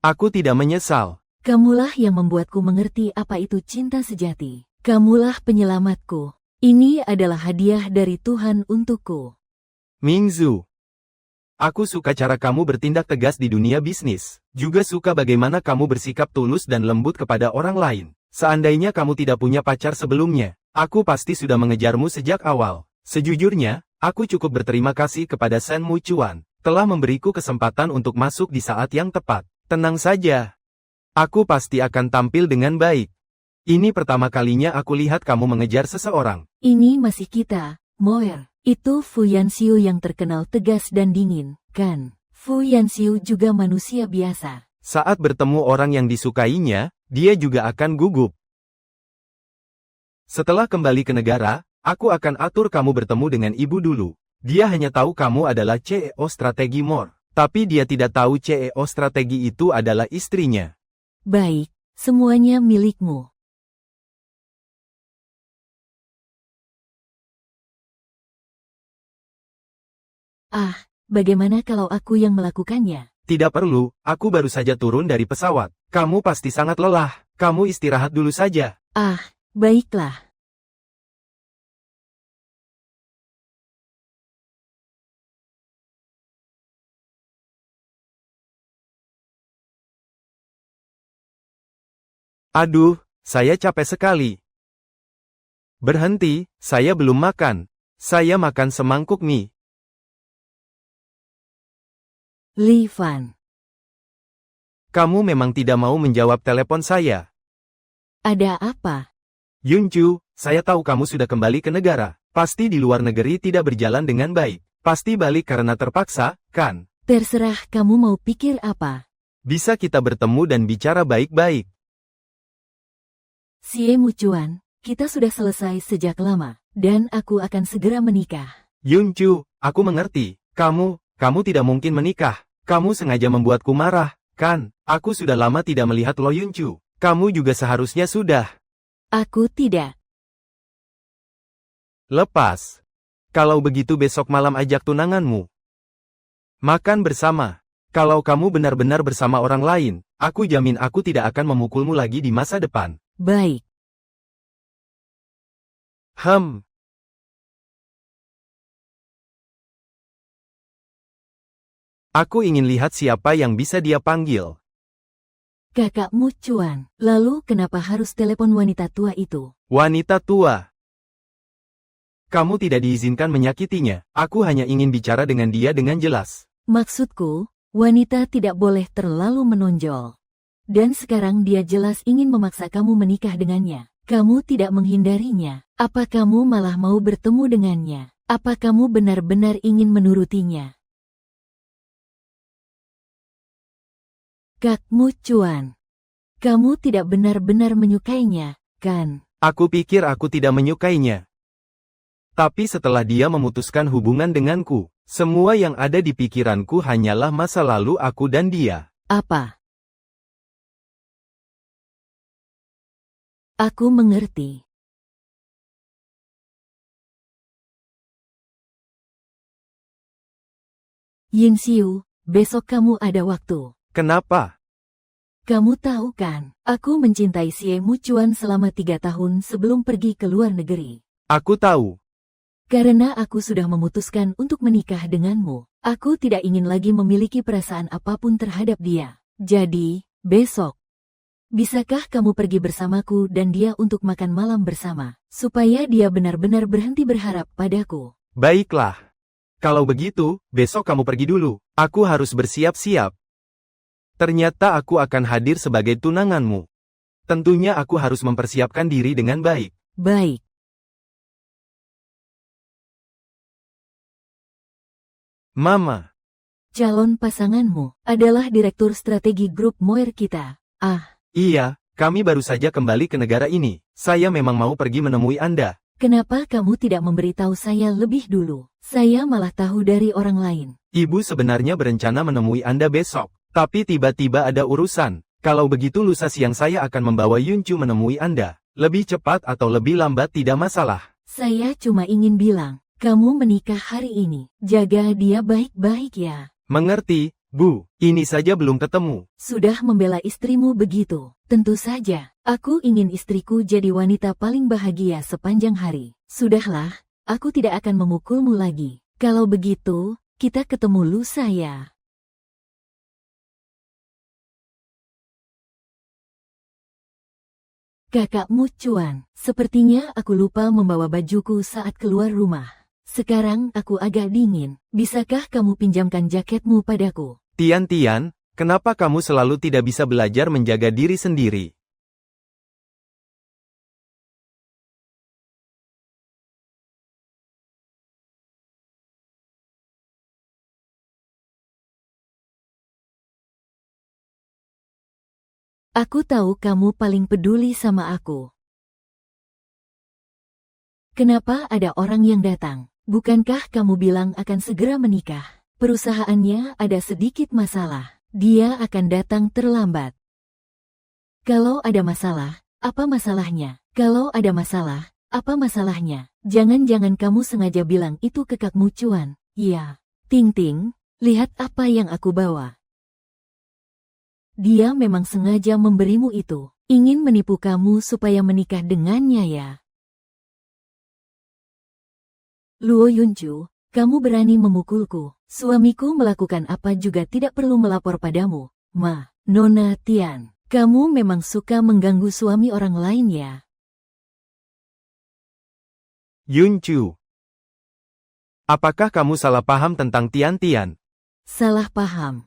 Aku tidak menyesal. kamulah yang membuatku mengerti apa itu cinta sejati. Kamulah penyelamatku. Ini adalah hadiah dari Tuhan untukku. Mingzu. Aku suka cara kamu bertindak tegas di dunia bisnis. Juga suka bagaimana kamu bersikap tulus dan lembut kepada orang lain. Seandainya kamu tidak punya pacar sebelumnya, aku pasti sudah mengejarmu sejak awal. Sejujurnya, aku cukup berterima kasih kepada Shen Mucuan, telah memberiku kesempatan untuk masuk di saat yang tepat. Tenang saja. Aku pasti akan tampil dengan baik. Ini pertama kalinya aku lihat kamu mengejar seseorang. Ini masih kita, Moer. Itu Fu Yanxiu yang terkenal tegas dan dingin, kan? Fu Yanxiu juga manusia biasa. Saat bertemu orang yang disukainya, dia juga akan gugup. Setelah kembali ke negara, aku akan atur kamu bertemu dengan ibu dulu. Dia hanya tahu kamu adalah CEO strategi Mor. Tapi dia tidak tahu CEO strategi itu adalah istrinya. Baik, semuanya milikmu. Ah, bagaimana kalau aku yang melakukannya? Tidak perlu, aku baru saja turun dari pesawat. Kamu pasti sangat lelah. Kamu istirahat dulu saja. Ah, baiklah. Aduh, saya capek sekali. Berhenti, saya belum makan. Saya makan semangkuk mie. Li Fan, Kamu memang tidak mau menjawab telepon saya. ada apa? Yunju, saya tahu kamu sudah kembali ke negara. Pasti di luar negeri tidak berjalan dengan baik. Pasti balik karena terpaksa, kan? Terserah kamu mau pikir apa. Bisa kita bertemu dan bicara baik-baik. Xie Mucuan, kita sudah selesai sejak lama, dan aku akan segera menikah. Yunju, aku mengerti. Kamu tidak mungkin menikah. Kamu sengaja membuatku marah, kan? Aku sudah lama tidak melihat Lo Yunju. Kamu juga seharusnya sudah. Aku tidak. Lepas. Kalau begitu besok malam ajak tunanganmu. Makan bersama. Kalau kamu benar-benar bersama orang lain, aku jamin aku tidak akan memukulmu lagi di masa depan. Baik. Aku ingin lihat siapa yang bisa dia panggil. Kakakmu Cuan, lalu kenapa harus telepon wanita tua itu? Wanita tua. Kamu tidak diizinkan menyakitinya. Aku hanya ingin bicara dengan dia dengan jelas. Maksudku, wanita tidak boleh terlalu menonjol. Dan sekarang dia jelas ingin memaksa kamu menikah dengannya. Kamu tidak menghindarinya. Apa kamu malah mau bertemu dengannya? Apa kamu benar-benar ingin menurutinya? Kakmu Cuan, kamu tidak benar-benar menyukainya, kan? Aku pikir aku tidak menyukainya. Tapi setelah dia memutuskan hubungan denganku, semua yang ada di pikiranku hanyalah masa lalu aku dan dia. Apa? Aku mengerti. Yinxiu, besok kamu ada waktu. Kenapa? Kamu tahu kan, aku mencintai Xie Mucuan selama 3 tahun sebelum pergi ke luar negeri. Aku tahu. Karena aku sudah memutuskan untuk menikah denganmu, aku tidak ingin lagi memiliki perasaan apapun terhadap dia. Jadi, besok, bisakah kamu pergi bersamaku dan dia untuk makan malam bersama, supaya dia benar-benar berhenti berharap padaku? Baiklah. Kalau begitu, besok kamu pergi dulu. Aku harus bersiap-siap. Ternyata aku akan hadir sebagai tunanganmu. Tentunya aku harus mempersiapkan diri dengan baik. Baik. Mama. Calon pasanganmu adalah direktur strategi grup Moer kita. Ah, Iya, kami baru saja kembali ke negara ini. Saya memang mau pergi menemui Anda. kenapa kamu tidak memberitahu saya lebih dulu? Saya malah tahu dari orang lain. Ibu sebenarnya berencana menemui Anda besok. Tapi tiba-tiba ada urusan. Kalau begitu lusa siang saya akan membawa Yunju menemui Anda. Lebih cepat atau lebih lambat tidak masalah. Saya cuma ingin bilang, kamu menikah hari ini. Jaga dia baik-baik ya. Mengerti, Bu. Ini saja belum ketemu. Sudah membela istrimu begitu. Tentu saja, aku ingin istriku jadi wanita paling bahagia sepanjang hari. Sudahlah, aku tidak akan memukulmu lagi. Kalau begitu, kita ketemu lusa ya. Kakakmu Cuan, sepertinya aku lupa membawa bajuku saat keluar rumah. Sekarang aku agak dingin. Bisakah kamu pinjamkan jaketmu padaku? Tian, kenapa kamu selalu tidak bisa belajar menjaga diri sendiri? Aku tahu kamu paling peduli sama aku. Kenapa ada orang yang datang? Bukankah kamu bilang akan segera menikah? Perusahaannya ada sedikit masalah. Dia akan datang terlambat. Kalau ada masalah, apa masalahnya? Kalau ada masalah, apa masalahnya? Jangan-jangan kamu sengaja bilang itu ke Kak Mucuan. Ya, Ting Ting, lihat apa yang aku bawa. Dia memang sengaja memberimu itu. Ingin menipu kamu supaya menikah dengannya ya. Luo Yuncu, kamu berani memukulku. Suamiku melakukan apa juga tidak perlu melapor padamu. Ma, Nona Tian, kamu memang suka mengganggu suami orang lain ya. Yuncu. Apakah kamu salah paham tentang Tian Tian? Salah paham.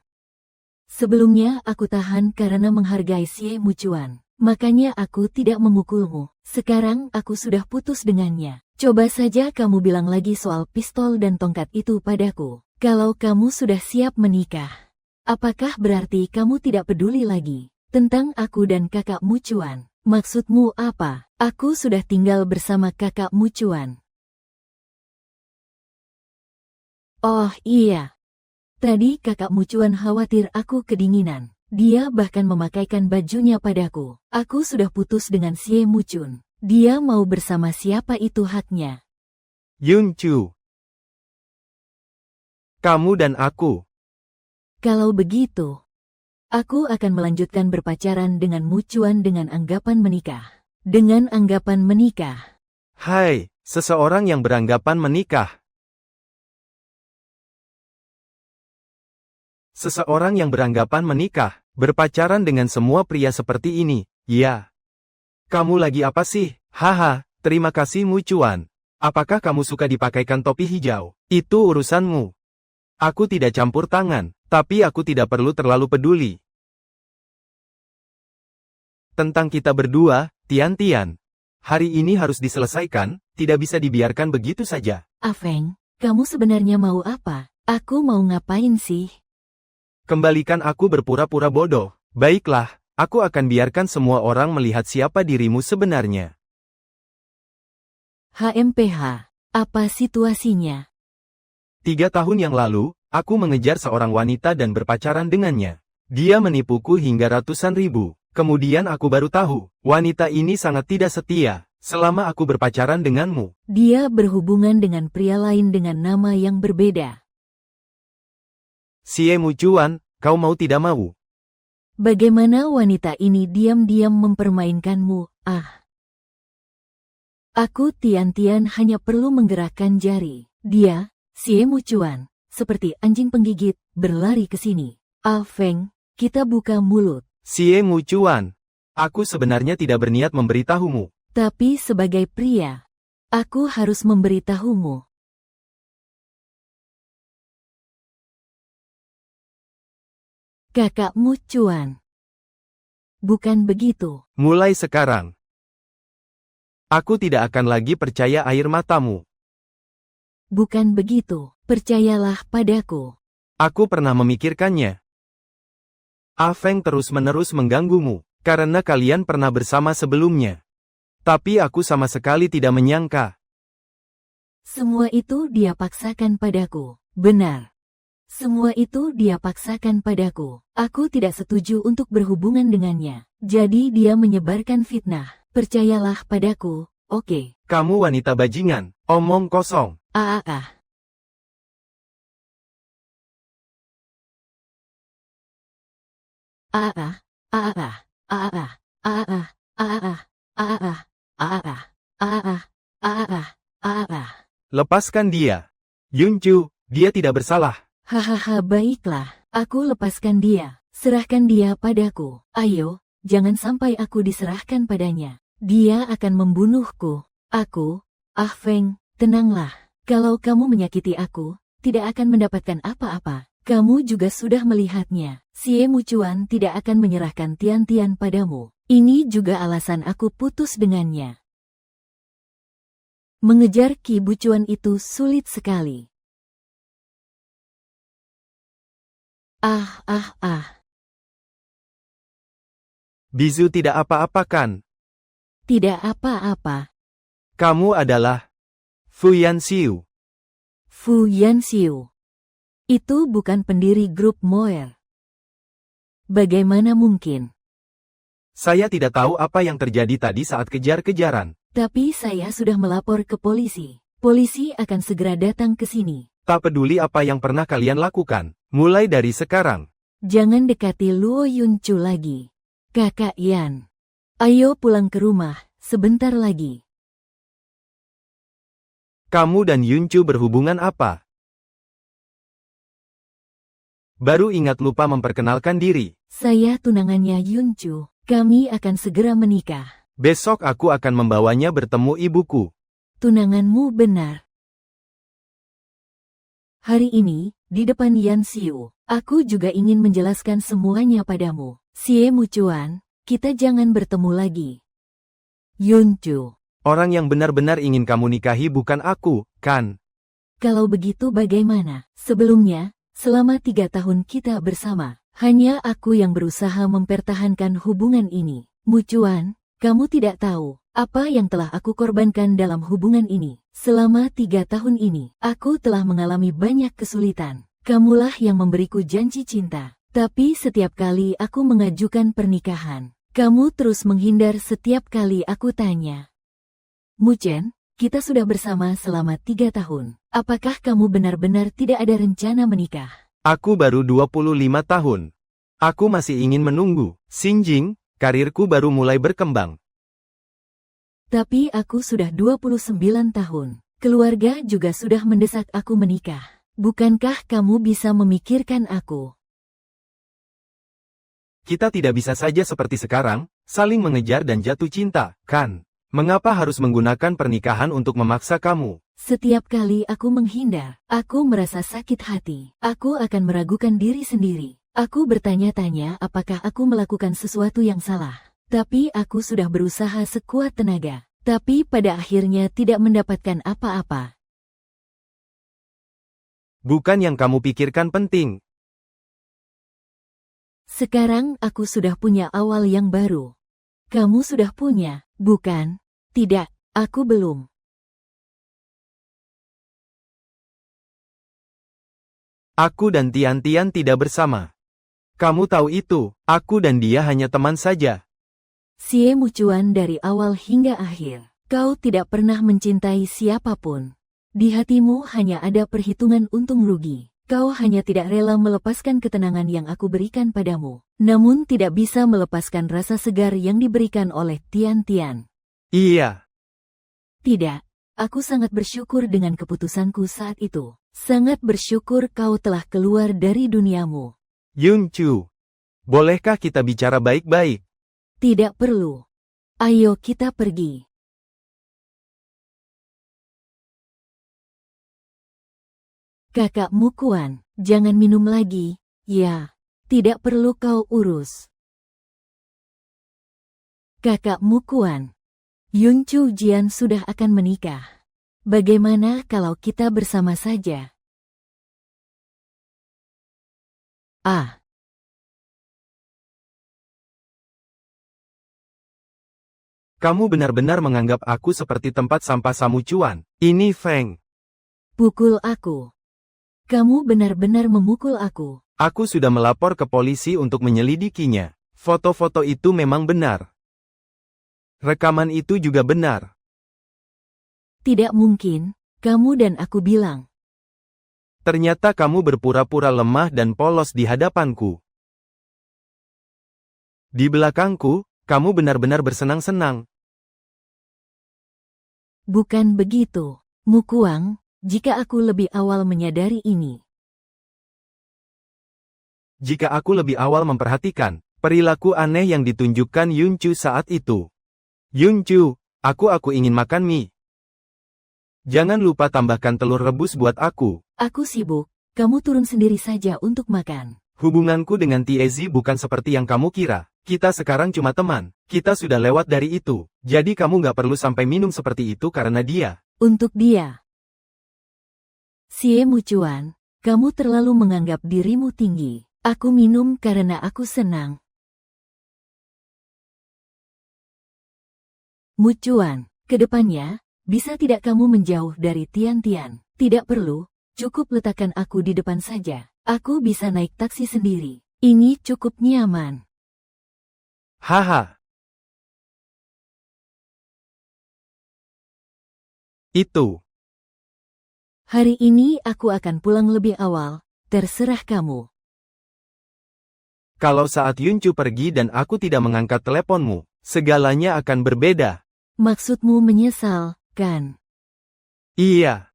Sebelumnya aku tahan karena menghargai Xie Mucuan. Makanya aku tidak memukulmu. Sekarang aku sudah putus dengannya. Coba saja kamu bilang lagi soal pistol dan tongkat itu padaku. Kalau kamu sudah siap menikah, apakah berarti kamu tidak peduli lagi tentang aku dan kakak Mucuan? Maksudmu apa? Aku sudah tinggal bersama kakak Mucuan. Oh iya. Tadi kakak Mucuan khawatir aku kedinginan. Dia bahkan memakaikan bajunya padaku. Aku sudah putus dengan Xie Mucun. Dia mau bersama siapa itu haknya. Yuncu. Kamu dan aku. Kalau begitu, aku akan melanjutkan berpacaran dengan Mucuan dengan anggapan menikah. Dengan anggapan menikah. Hai, seseorang yang beranggapan menikah. Seseorang yang beranggapan menikah, berpacaran dengan semua pria seperti ini, ya. Kamu lagi apa sih? Haha, terima kasih Mucuan. Apakah kamu suka dipakaikan topi hijau? Itu urusanmu. Aku tidak campur tangan, tapi aku tidak perlu terlalu peduli. Tentang kita berdua, Tian Tian. Hari ini harus diselesaikan, tidak bisa dibiarkan begitu saja. Afeng, kamu sebenarnya mau apa? Aku mau ngapain sih? Kembalikan aku berpura-pura bodoh. Baiklah, aku akan biarkan semua orang melihat siapa dirimu sebenarnya. HMPH, apa situasinya? 3 tahun yang lalu, aku mengejar seorang wanita dan berpacaran dengannya. Dia menipuku hingga ratusan ribu. Kemudian aku baru tahu, wanita ini sangat tidak setia, selama aku berpacaran denganmu. Dia berhubungan dengan pria lain dengan nama yang berbeda. Xie Mucuan, kau mau tidak mau? Bagaimana wanita ini diam-diam mempermainkanmu? Ah. Aku Tian-Tian hanya perlu menggerakkan jari. Dia, Xie Mucuan, seperti anjing penggigit, berlari ke sini. Ah Feng, kita buka mulut. Xie Mucuan, aku sebenarnya tidak berniat memberitahumu. Tapi sebagai pria, aku harus memberitahumu. Kakak Mucuan. Bukan begitu. Mulai sekarang, aku tidak akan lagi percaya air matamu. Bukan begitu. Percayalah padaku. Aku pernah memikirkannya. Afeng terus-menerus mengganggumu, karena kalian pernah bersama sebelumnya. Tapi aku sama sekali tidak menyangka. Semua itu dia paksakan padaku. Benar. Semua itu dia paksakan padaku. Aku tidak setuju untuk berhubungan dengannya. Jadi dia menyebarkan fitnah. Percayalah padaku, oke. Kamu wanita bajingan, omong kosong. Ah. Lepaskan dia. Yuncu, dia tidak bersalah. Hahaha, baiklah. Aku lepaskan dia. Serahkan dia padaku. Ayo, jangan sampai aku diserahkan padanya. Dia akan membunuhku. Aku, Ah Feng, tenanglah. Kalau kamu menyakiti aku, tidak akan mendapatkan apa-apa. Kamu juga sudah melihatnya. Xie Mucuan tidak akan menyerahkan Tian-Tian padamu. Ini juga alasan aku putus dengannya. Mengejar Ki Bucuan itu sulit sekali. Bizu tidak apa-apa kan? Tidak apa-apa. Kamu adalah Fu Yanxiu. Fu Yanxiu. Itu bukan pendiri grup Moer. Bagaimana mungkin? Saya tidak tahu apa yang terjadi tadi saat kejar-kejaran. Tapi saya sudah melapor ke polisi. Polisi akan segera datang ke sini. Tak peduli apa yang pernah kalian lakukan, mulai dari sekarang. Jangan dekati Luo Yuncu lagi. Kakak Yan. Ayo pulang ke rumah, sebentar lagi. Kamu dan Yuncu berhubungan apa? Baru ingat lupa memperkenalkan diri. Saya tunangannya Yuncu. Kami akan segera menikah. Besok aku akan membawanya bertemu ibuku. Tunanganmu benar. Hari ini, di depan Yanxiu, aku juga ingin menjelaskan semuanya padamu. Xie Mucuan, kita jangan bertemu lagi. Yuncu. Orang yang benar-benar ingin kamu nikahi bukan aku, kan? Kalau begitu bagaimana? Sebelumnya, selama 3 tahun kita bersama, hanya aku yang berusaha mempertahankan hubungan ini. Mucuan, kamu tidak tahu apa yang telah aku korbankan dalam hubungan ini. Selama 3 tahun ini, aku telah mengalami banyak kesulitan. Kamulah yang memberiku janji cinta. Tapi setiap kali aku mengajukan pernikahan, kamu terus menghindar setiap kali aku tanya. Muchen, kita sudah bersama selama 3 tahun. Apakah kamu benar-benar tidak ada rencana menikah? Aku baru 25 tahun. Aku masih ingin menunggu. Xinjing, karirku baru mulai berkembang. Tapi aku sudah 29 tahun. Keluarga juga sudah mendesak aku menikah. Bukankah kamu bisa memikirkan aku? Kita tidak bisa saja seperti sekarang, saling mengejar dan jatuh cinta, kan? Mengapa harus menggunakan pernikahan untuk memaksa kamu? Setiap kali aku menghindar, aku merasa sakit hati. Aku akan meragukan diri sendiri. Aku bertanya-tanya apakah aku melakukan sesuatu yang salah. Tapi aku sudah berusaha sekuat tenaga. Tapi pada akhirnya tidak mendapatkan apa-apa. Bukan yang kamu pikirkan penting. Sekarang aku sudah punya awal yang baru. Kamu sudah punya, bukan? Tidak, aku belum. Aku dan Tian-Tian tidak bersama. Kamu tahu itu, aku dan dia hanya teman saja. Xie Mucuan dari awal hingga akhir. Kau tidak pernah mencintai siapapun. Di hatimu hanya ada perhitungan untung rugi. Kau hanya tidak rela melepaskan ketenangan yang aku berikan padamu. Namun tidak bisa melepaskan rasa segar yang diberikan oleh Tian-Tian. Iya. Tidak, aku sangat bersyukur dengan keputusanku saat itu. Sangat bersyukur kau telah keluar dari duniamu. Yuncu, bolehkah kita bicara baik-baik? Tidak perlu. Ayo kita pergi. Kakak Mukuan, jangan minum lagi, ya. Tidak perlu kau urus. Kakak Mukuan, Yuncu Jian sudah akan menikah. Bagaimana kalau kita bersama saja? Ah. Kamu benar-benar menganggap aku seperti tempat sampah Samucuan. Ini Feng. Pukul aku. Kamu benar-benar memukul aku. Aku sudah melapor ke polisi untuk menyelidikinya. Foto-foto itu memang benar. Rekaman itu juga benar. Tidak mungkin, kamu dan aku bilang. Ternyata kamu berpura-pura lemah dan polos di hadapanku. Di belakangku, kamu benar-benar bersenang-senang. Bukan begitu, Mukuang, jika aku lebih awal menyadari ini. Jika aku lebih awal memperhatikan perilaku aneh yang ditunjukkan Yuncu saat itu. Yuncu, aku ingin makan mie. Jangan lupa tambahkan telur rebus buat aku. Aku sibuk, kamu turun sendiri saja untuk makan. Hubunganku dengan Tiezi bukan seperti yang kamu kira. Kita sekarang cuma teman. Kita sudah lewat dari itu. Jadi kamu nggak perlu sampai minum seperti itu karena dia. Untuk dia. Xie Mucuan, kamu terlalu menganggap dirimu tinggi. Aku minum karena aku senang. Mucuan, kedepannya, bisa tidak kamu menjauh dari Tian-Tian? Tidak perlu, cukup letakkan aku di depan saja. Aku bisa naik taksi sendiri. Ini cukup nyaman. Haha. Itu. Hari ini aku akan pulang lebih awal, terserah kamu. Kalau saat Yuncu pergi dan aku tidak mengangkat teleponmu, segalanya akan berbeda. Maksudmu menyesal, kan? Iya.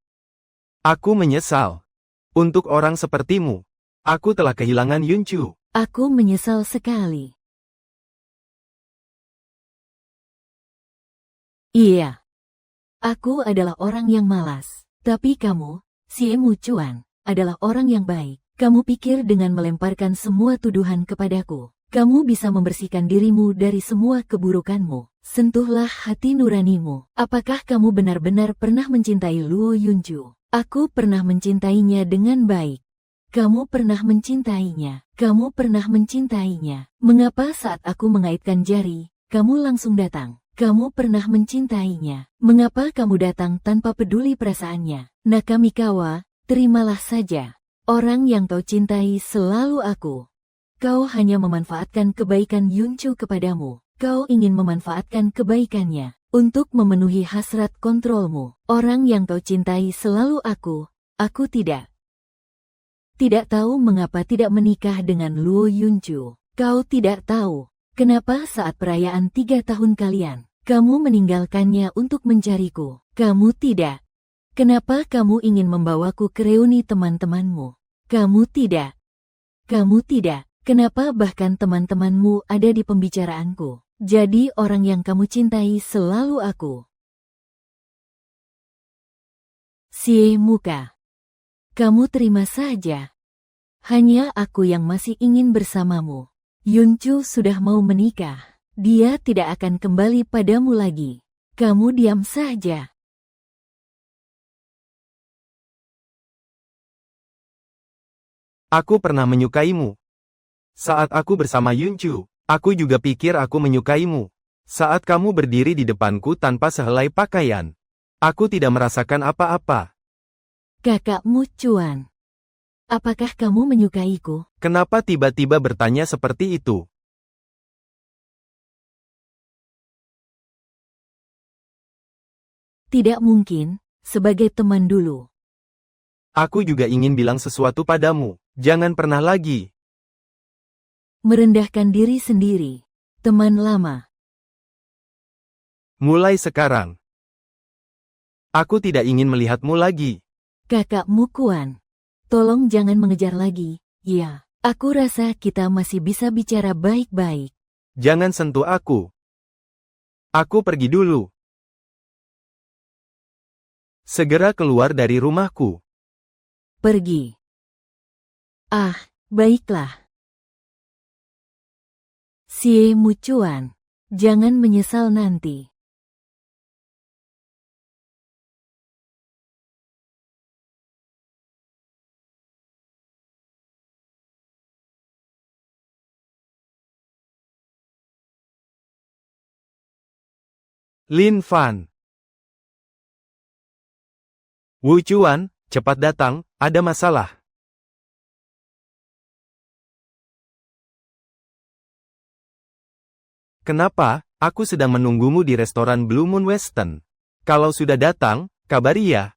Aku menyesal. Untuk orang sepertimu, aku telah kehilangan Yuncu. Aku menyesal sekali. Iya. Aku adalah orang yang malas. Tapi kamu, si Mucuan, adalah orang yang baik. Kamu pikir dengan melemparkan semua tuduhan kepadaku, kamu bisa membersihkan dirimu dari semua keburukanmu. Sentuhlah hati nuranimu. Apakah kamu benar-benar pernah mencintai Luo Yuncu? Aku pernah mencintainya dengan baik. Kamu pernah mencintainya. Kamu pernah mencintainya. Mengapa saat aku mengaitkan jari, kamu langsung datang? Kamu pernah mencintainya. Mengapa kamu datang tanpa peduli perasaannya? Nakamikawa, terimalah saja. Orang yang kau cintai selalu aku. Kau hanya memanfaatkan kebaikan Yuncu kepadamu. Kau ingin memanfaatkan kebaikannya untuk memenuhi hasrat kontrolmu. Orang yang kau cintai selalu aku tidak. Tidak tahu mengapa tidak menikah dengan Luo Yuncu. Kau tidak tahu kenapa saat perayaan 3 tahun kalian, kamu meninggalkannya untuk mencariku. Kamu tidak. Kenapa kamu ingin membawaku ke reuni teman-temanmu? Kamu tidak. Kamu tidak. Kenapa bahkan teman-temanmu ada di pembicaraanku? Jadi orang yang kamu cintai selalu aku. Sie muka. Kamu terima saja. Hanya aku yang masih ingin bersamamu. Yuncu sudah mau menikah. Dia tidak akan kembali padamu lagi. Kamu diam saja. Aku pernah menyukaimu. Saat aku bersama Yuncu, aku juga pikir aku menyukaimu. Saat kamu berdiri di depanku tanpa sehelai pakaian, aku tidak merasakan apa-apa. Kakakmu Cuan. Apakah kamu menyukaiku? Kenapa tiba-tiba bertanya seperti itu? Tidak mungkin, sebagai teman dulu. Aku juga ingin bilang sesuatu padamu. Jangan pernah lagi. Merendahkan diri sendiri. Teman lama. Mulai sekarang, aku tidak ingin melihatmu lagi. Kakakmu Kuan. Tolong jangan mengejar lagi, ya. Aku rasa kita masih bisa bicara baik-baik. Jangan sentuh aku. Aku pergi dulu. Segera keluar dari rumahku. Pergi. Ah, baiklah. Sie Mucuan. Jangan menyesal nanti. Lin Fan. Wu Chuan, cepat datang, ada masalah. Kenapa? Aku sedang menunggumu di restoran Blue Moon Western. Kalau sudah datang, kabari ya.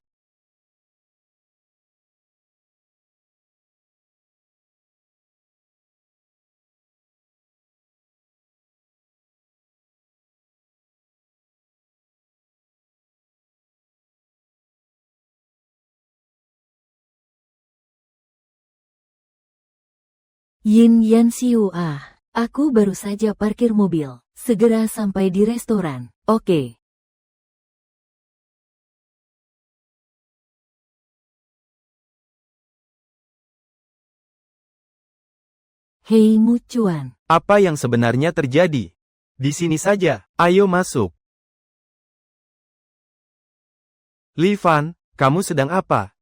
Yin Yan Xiu ah. Aku baru saja parkir mobil. Segera sampai di restoran. Oke. Hei Mucuan. Apa yang sebenarnya terjadi? Di sini saja, ayo masuk. Li Fan, kamu sedang apa?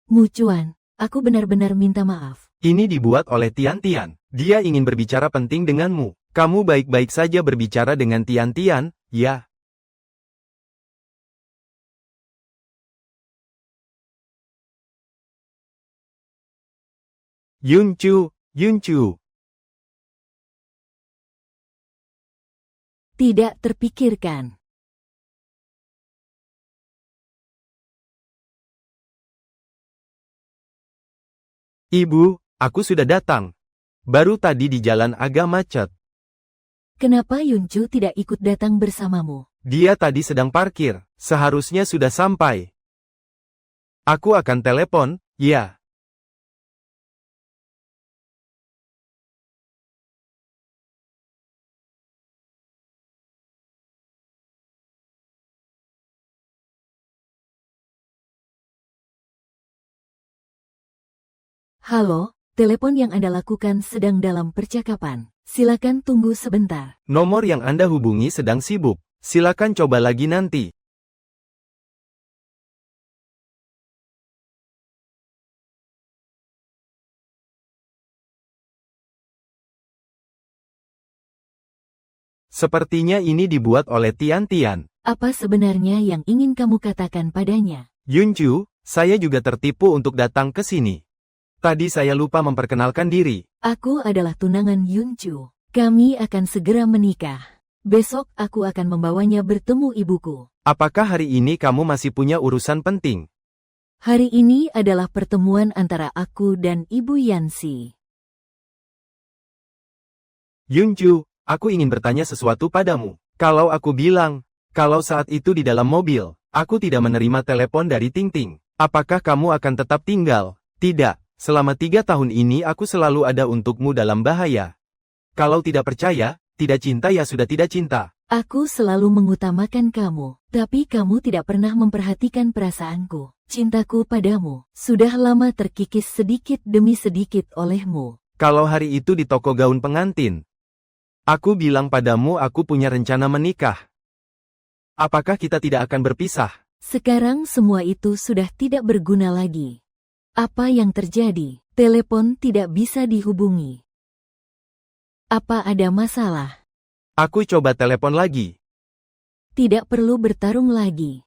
Mucuan, aku benar-benar minta maaf. Ini dibuat oleh Tian Tian. Dia ingin berbicara penting denganmu. Kamu baik-baik saja berbicara dengan Tian Tian, ya? Yunchu, Yunchu. Tidak terpikirkan. Ibu, aku sudah datang. Baru tadi di jalan agak macet. Kenapa Yunchu tidak ikut datang bersamamu? Dia tadi sedang parkir, seharusnya sudah sampai. Aku akan telepon, ya. Halo, telepon yang Anda lakukan sedang dalam percakapan. Silakan tunggu sebentar. Nomor yang Anda hubungi sedang sibuk. Silakan coba lagi nanti. Sepertinya ini dibuat oleh Tian Tian. Apa sebenarnya yang ingin kamu katakan padanya? Yunchu, saya juga tertipu untuk datang ke sini. Tadi saya lupa memperkenalkan diri. Aku adalah tunangan Yunchu. Kami akan segera menikah. Besok aku akan membawanya bertemu ibuku. Apakah hari ini kamu masih punya urusan penting? Hari ini adalah pertemuan antara aku dan Ibu Yanxi. Yunchu, aku ingin bertanya sesuatu padamu. Kalau aku bilang, kalau saat itu di dalam mobil, aku tidak menerima telepon dari Ting Ting, apakah kamu akan tetap tinggal? Tidak, selama 3 tahun ini aku selalu ada untukmu dalam bahaya. Kalau tidak percaya, tidak cinta ya sudah tidak cinta. Aku selalu mengutamakan kamu, tapi kamu tidak pernah memperhatikan perasaanku. Cintaku padamu sudah lama terkikis sedikit demi sedikit olehmu. Kalau hari itu di toko gaun pengantin, aku bilang padamu aku punya rencana menikah. Apakah kita tidak akan berpisah? Sekarang semua itu sudah tidak berguna lagi. Apa yang terjadi? Telepon tidak bisa dihubungi. Apa ada masalah? Aku coba telepon lagi. Tidak perlu bertarung lagi.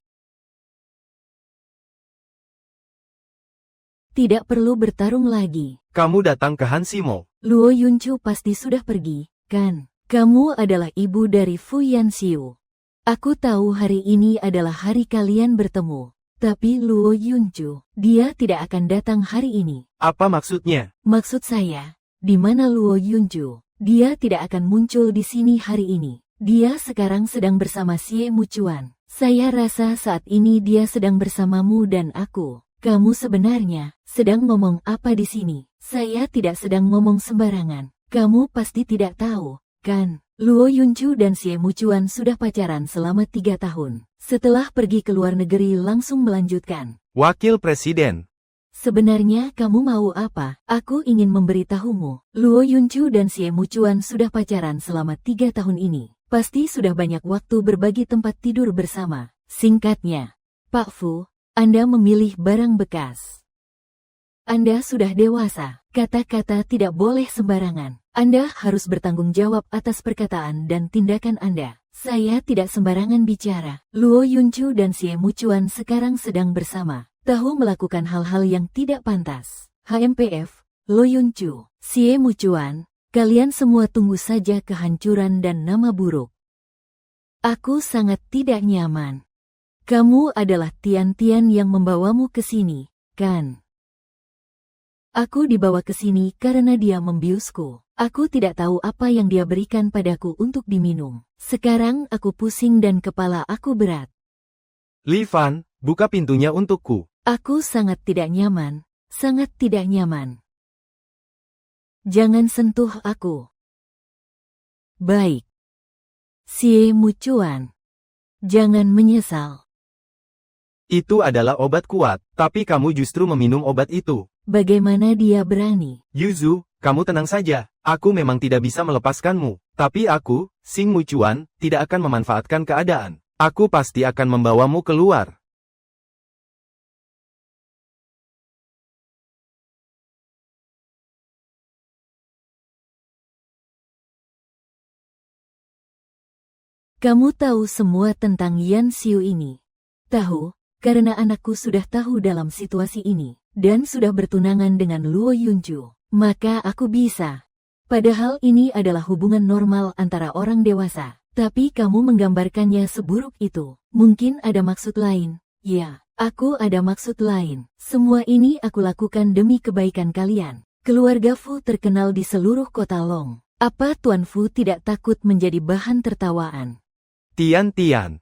Tidak perlu bertarung lagi. Kamu datang ke Hansimo. Luo Yunchu pasti sudah pergi, kan? Kamu adalah ibu dari Fu Yanxiu. Aku tahu hari ini adalah hari kalian bertemu. Tapi Luo Yunchu, dia tidak akan datang hari ini. Apa maksudnya? Maksud saya, di mana Luo Yunchu? Dia tidak akan muncul di sini hari ini. Dia sekarang sedang bersama Xie Muchuan. Saya rasa saat ini dia sedang bersamamu dan aku. Kamu sebenarnya sedang ngomong apa di sini? Saya tidak sedang ngomong sembarangan. Kamu pasti tidak tahu, kan? Luo Yunchu dan Xie Muchuan sudah pacaran selama 3 tahun. Setelah pergi ke luar negeri langsung melanjutkan. Wakil Presiden. Sebenarnya kamu mau apa? Aku ingin memberitahumu. Luo Yunchu dan Xie Muchuan sudah pacaran selama 3 tahun ini. Pasti sudah banyak waktu berbagi tempat tidur bersama. Singkatnya, Pak Fu, Anda memilih barang bekas. Anda sudah dewasa. Kata-kata tidak boleh sembarangan. Anda harus bertanggung jawab atas perkataan dan tindakan Anda. Saya tidak sembarangan bicara. Luo Yunchu dan Xie Muchuan sekarang sedang bersama. Tahu melakukan hal-hal yang tidak pantas. HMPF, Luo Yunchu, Xie Muchuan, kalian semua tunggu saja kehancuran dan nama buruk. Aku sangat tidak nyaman. Kamu adalah Tian Tian yang membawamu ke sini, kan? Aku dibawa ke sini karena dia membiusku. Aku tidak tahu apa yang dia berikan padaku untuk diminum. Sekarang aku pusing dan kepala aku berat. Li Fan, buka pintunya untukku. Aku sangat tidak nyaman. Sangat tidak nyaman. Jangan sentuh aku. Baik. Xie Muchuan. Jangan menyesal. Itu adalah obat kuat, tapi kamu justru meminum obat itu. Bagaimana dia berani? Yuzu, kamu tenang saja. Aku memang tidak bisa melepaskanmu. Tapi aku, Xing Muchuan, tidak akan memanfaatkan keadaan. Aku pasti akan membawamu keluar. Kamu tahu semua tentang Yan Xiu ini. Tahu, karena anakku sudah tahu dalam situasi ini, dan sudah bertunangan dengan Luo Yunchu. maka aku bisa. Padahal ini adalah hubungan normal antara orang dewasa. Tapi kamu menggambarkannya seburuk itu. Mungkin ada maksud lain. Ya, aku ada maksud lain. Semua ini aku lakukan demi kebaikan kalian. Keluarga Fu terkenal di seluruh kota Long. Apa Tuan Fu tidak takut menjadi bahan tertawaan? Tian.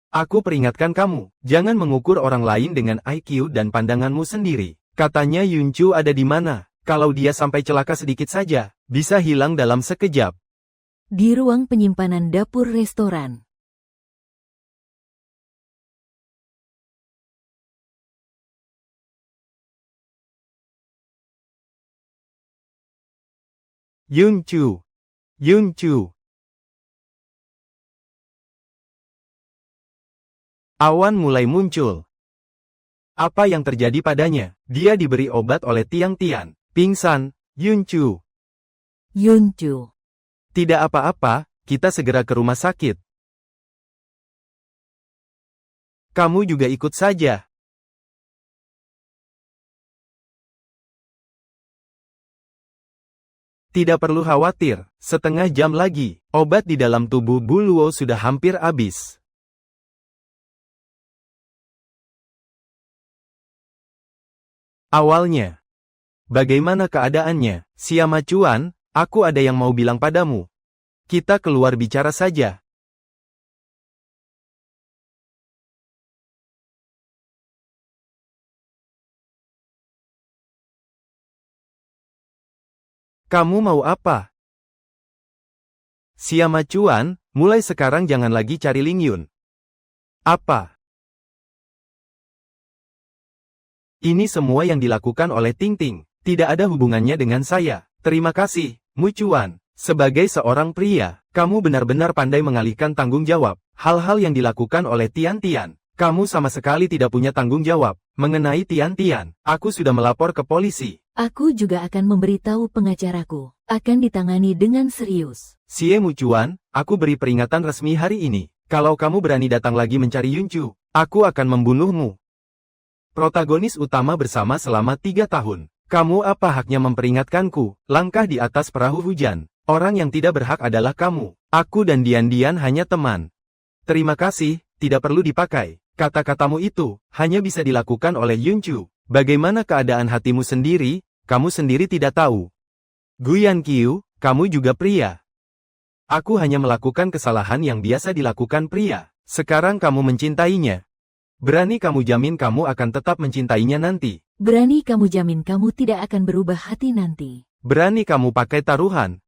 Aku peringatkan kamu, jangan mengukur orang lain dengan IQ dan pandanganmu sendiri. Katanya Yuncu ada di mana? Kalau dia sampai celaka sedikit saja, bisa hilang dalam sekejap. Di ruang penyimpanan dapur restoran. Yuncu. Awan mulai muncul. Apa yang terjadi padanya? Dia diberi obat oleh Tiang Tian. Pingsan, Yuncu. Tidak apa-apa, kita segera ke rumah sakit. Kamu juga ikut saja. Tidak perlu khawatir, setengah jam lagi, obat di dalam tubuh Bu Luo sudah hampir habis. Awalnya. Bagaimana keadaannya, Siama Cuan? Aku ada yang mau bilang padamu. Kita keluar bicara saja. Kamu mau apa? Siama Cuan, mulai sekarang jangan lagi cari Ling Yun. Apa? Ini semua yang dilakukan oleh Ting Ting, tidak ada hubungannya dengan saya. Terima kasih, Mu Cuan. Sebagai seorang pria, kamu benar-benar pandai mengalihkan tanggung jawab. Hal-hal yang dilakukan oleh Tian Tian, kamu sama sekali tidak punya tanggung jawab. Mengenai Tian Tian, aku sudah melapor ke polisi. Aku juga akan memberitahu pengacaraku. Akan ditangani dengan serius. Sie Mu Cuan, aku beri peringatan resmi hari ini. Kalau kamu berani datang lagi mencari Yuncu, aku akan membunuhmu. Protagonis utama bersama selama 3 tahun. Kamu apa haknya memperingatkanku? Langkah di atas perahu hujan. Orang yang tidak berhak adalah kamu. Aku dan Dian hanya teman. Terima kasih, tidak perlu dipakai. Kata-katamu itu hanya bisa dilakukan oleh Yuncu. Bagaimana keadaan hatimu sendiri? Kamu sendiri tidak tahu. Guyan Qiu, kamu juga pria. Aku hanya melakukan kesalahan yang biasa dilakukan pria. Sekarang kamu mencintainya. Berani kamu jamin kamu akan tetap mencintainya nanti? Berani kamu jamin kamu tidak akan berubah hati nanti? Berani kamu pakai taruhan?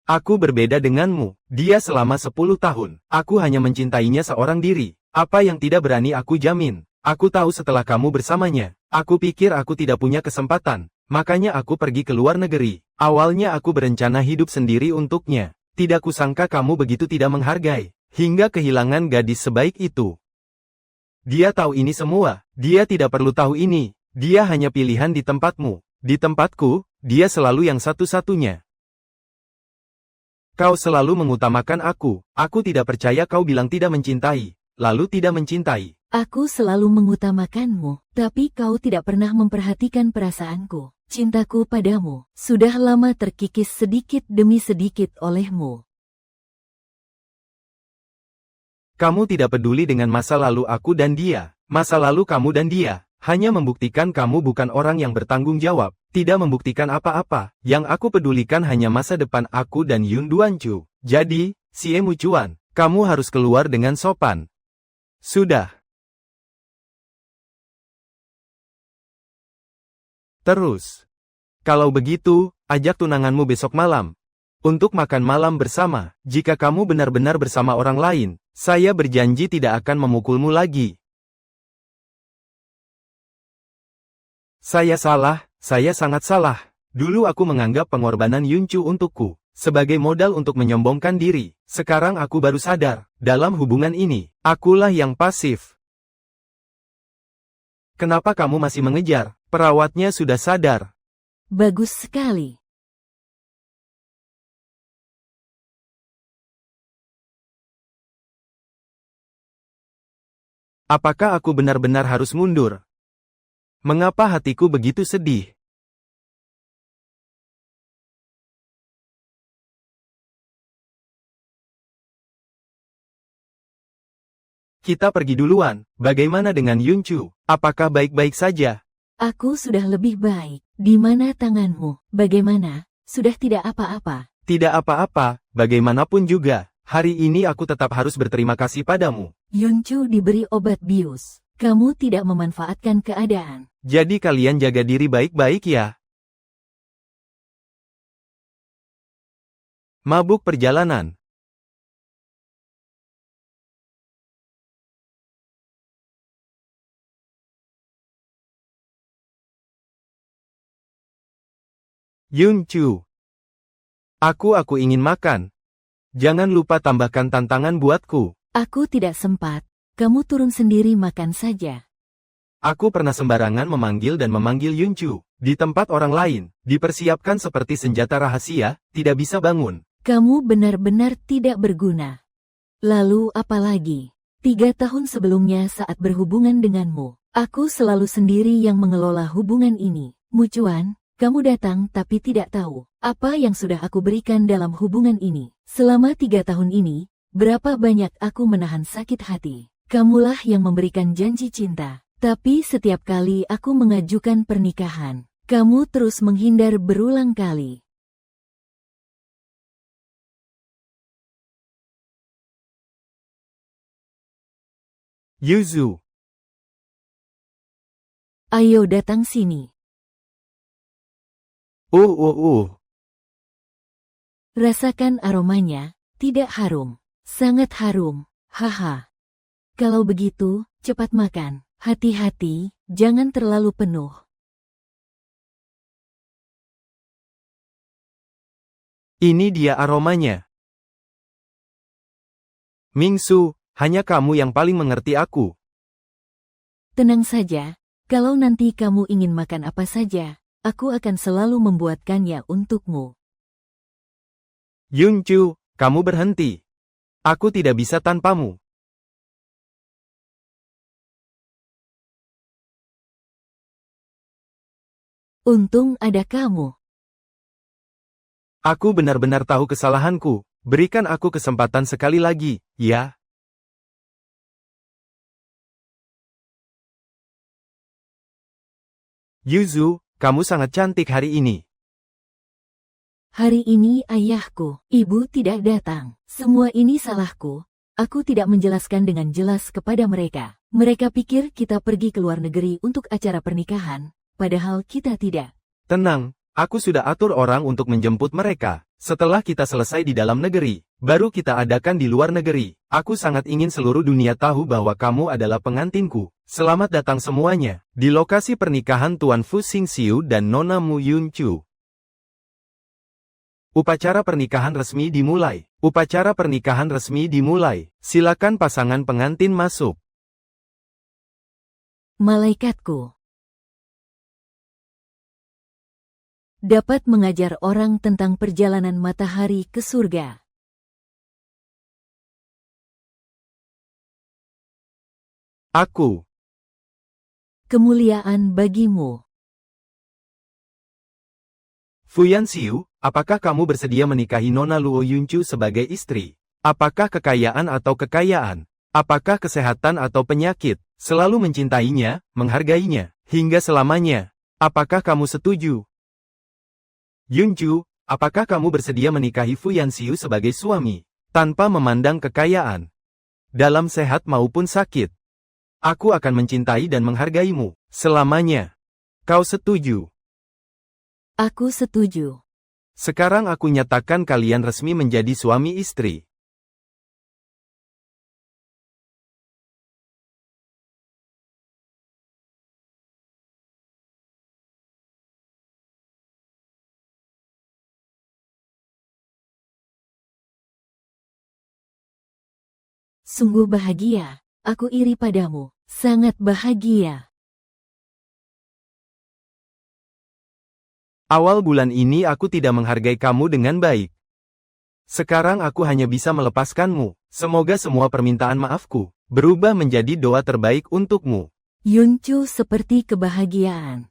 Aku berbeda denganmu. Dia selama 10 tahun. Aku hanya mencintainya seorang diri. Apa yang tidak berani aku jamin? Aku tahu setelah kamu bersamanya. Aku pikir aku tidak punya kesempatan. Makanya aku pergi ke luar negeri. Awalnya aku berencana hidup sendiri untuknya. Tidak kusangka kamu begitu tidak menghargai. Hingga kehilangan gadis sebaik itu. Dia tahu ini semua. Dia tidak perlu tahu ini. Dia hanya pilihan di tempatmu. Di tempatku, dia selalu yang satu-satunya. Kau selalu mengutamakan aku. Aku tidak percaya kau bilang tidak mencintai, lalu tidak mencintai. Aku selalu mengutamakanmu, tapi kau tidak pernah memperhatikan perasaanku. Cintaku padamu sudah lama terkikis sedikit demi sedikit olehmu. Kamu tidak peduli dengan masa lalu aku dan dia. Masa lalu kamu dan dia hanya membuktikan kamu bukan orang yang bertanggung jawab. Tidak membuktikan apa-apa. Yang aku pedulikan hanya masa depan aku dan Yun Duanchu. Jadi, Sie Mu Cuan, kamu harus keluar dengan sopan. Sudah. Terus. Kalau begitu, ajak tunanganmu besok malam. Untuk makan malam bersama. Jika kamu benar-benar bersama orang lain, saya berjanji tidak akan memukulmu lagi. Saya salah, saya sangat salah. Dulu aku menganggap pengorbanan Yuncu untukku sebagai modal untuk menyombongkan diri. Sekarang aku baru sadar, dalam hubungan ini, akulah yang pasif. Kenapa kamu masih mengejar? Perawatnya sudah sadar. Bagus sekali. Apakah aku benar-benar harus mundur? Mengapa hatiku begitu sedih? Kita pergi duluan. Bagaimana dengan Yunchu? Apakah baik-baik saja? Aku sudah lebih baik. Di mana tanganmu? Bagaimana? Sudah tidak apa-apa. Tidak apa-apa, bagaimanapun juga. Hari ini aku tetap harus berterima kasih padamu. Yunchu diberi obat bius. Kamu tidak memanfaatkan keadaan. Jadi kalian jaga diri baik-baik ya. Mabuk perjalanan. Yunchu. Aku ingin makan. Jangan lupa tambahkan tantangan buatku. Aku tidak sempat. Kamu turun sendiri makan saja. Aku pernah sembarangan memanggil dan memanggil Yunchu. Di tempat orang lain, dipersiapkan seperti senjata rahasia, tidak bisa bangun. Kamu benar-benar tidak berguna. Lalu apa lagi? 3 tahun sebelumnya saat berhubungan denganmu, aku selalu sendiri yang mengelola hubungan ini. Mucuan, kamu datang tapi tidak tahu apa yang sudah aku berikan dalam hubungan ini. Selama 3 tahun ini, berapa banyak aku menahan sakit hati. Kamulah yang memberikan janji cinta. Tapi setiap kali aku mengajukan pernikahan, kamu terus menghindar berulang kali. Yuzu. Ayo datang sini. Rasakan aromanya, tidak harum. Sangat harum, haha. Kalau begitu, cepat makan. Hati-hati, jangan terlalu penuh. Ini dia aromanya. Mingsu, hanya kamu yang paling mengerti aku. Tenang saja, kalau nanti kamu ingin makan apa saja, aku akan selalu membuatkannya untukmu. Yunchu, kamu berhenti. Aku tidak bisa tanpamu. Untung ada kamu. Aku benar-benar tahu kesalahanku. Berikan aku kesempatan sekali lagi, ya. Yuzu, kamu sangat cantik hari ini. Hari ini ayahku, ibu tidak datang. Semua ini salahku. Aku tidak menjelaskan dengan jelas kepada mereka. Mereka pikir kita pergi ke luar negeri untuk acara pernikahan. Padahal kita tidak. Tenang, aku sudah atur orang untuk menjemput mereka. Setelah kita selesai di dalam negeri, baru kita adakan di luar negeri. Aku sangat ingin seluruh dunia tahu bahwa kamu adalah pengantinku. Selamat datang semuanya, di lokasi pernikahan Tuan Fu Xingxiu dan Nona Mu Yunchu. Upacara pernikahan resmi dimulai. Upacara pernikahan resmi dimulai. Silakan pasangan pengantin masuk. Malaikatku. Dapat mengajar orang tentang perjalanan matahari ke surga. Aku. Kemuliaan bagimu. Fuyan Xiu, apakah kamu bersedia menikahi Nona Luo Yunchu sebagai istri? Apakah kekayaan atau kekayaan? Apakah kesehatan atau penyakit? Selalu mencintainya, menghargainya, hingga selamanya. Apakah kamu setuju? Yunchu, apakah kamu bersedia menikahi Fuyan Xiu sebagai suami, tanpa memandang kekayaan? Dalam sehat maupun sakit. Aku akan mencintai dan menghargaimu, selamanya. Kau setuju? Aku setuju. Sekarang aku nyatakan kalian resmi menjadi suami istri. Sungguh bahagia. Aku iri padamu. Sangat bahagia. Awal bulan ini aku tidak menghargai kamu dengan baik. Sekarang aku hanya bisa melepaskanmu. Semoga semua permintaan maafku berubah menjadi doa terbaik untukmu. Yunchu seperti kebahagiaan.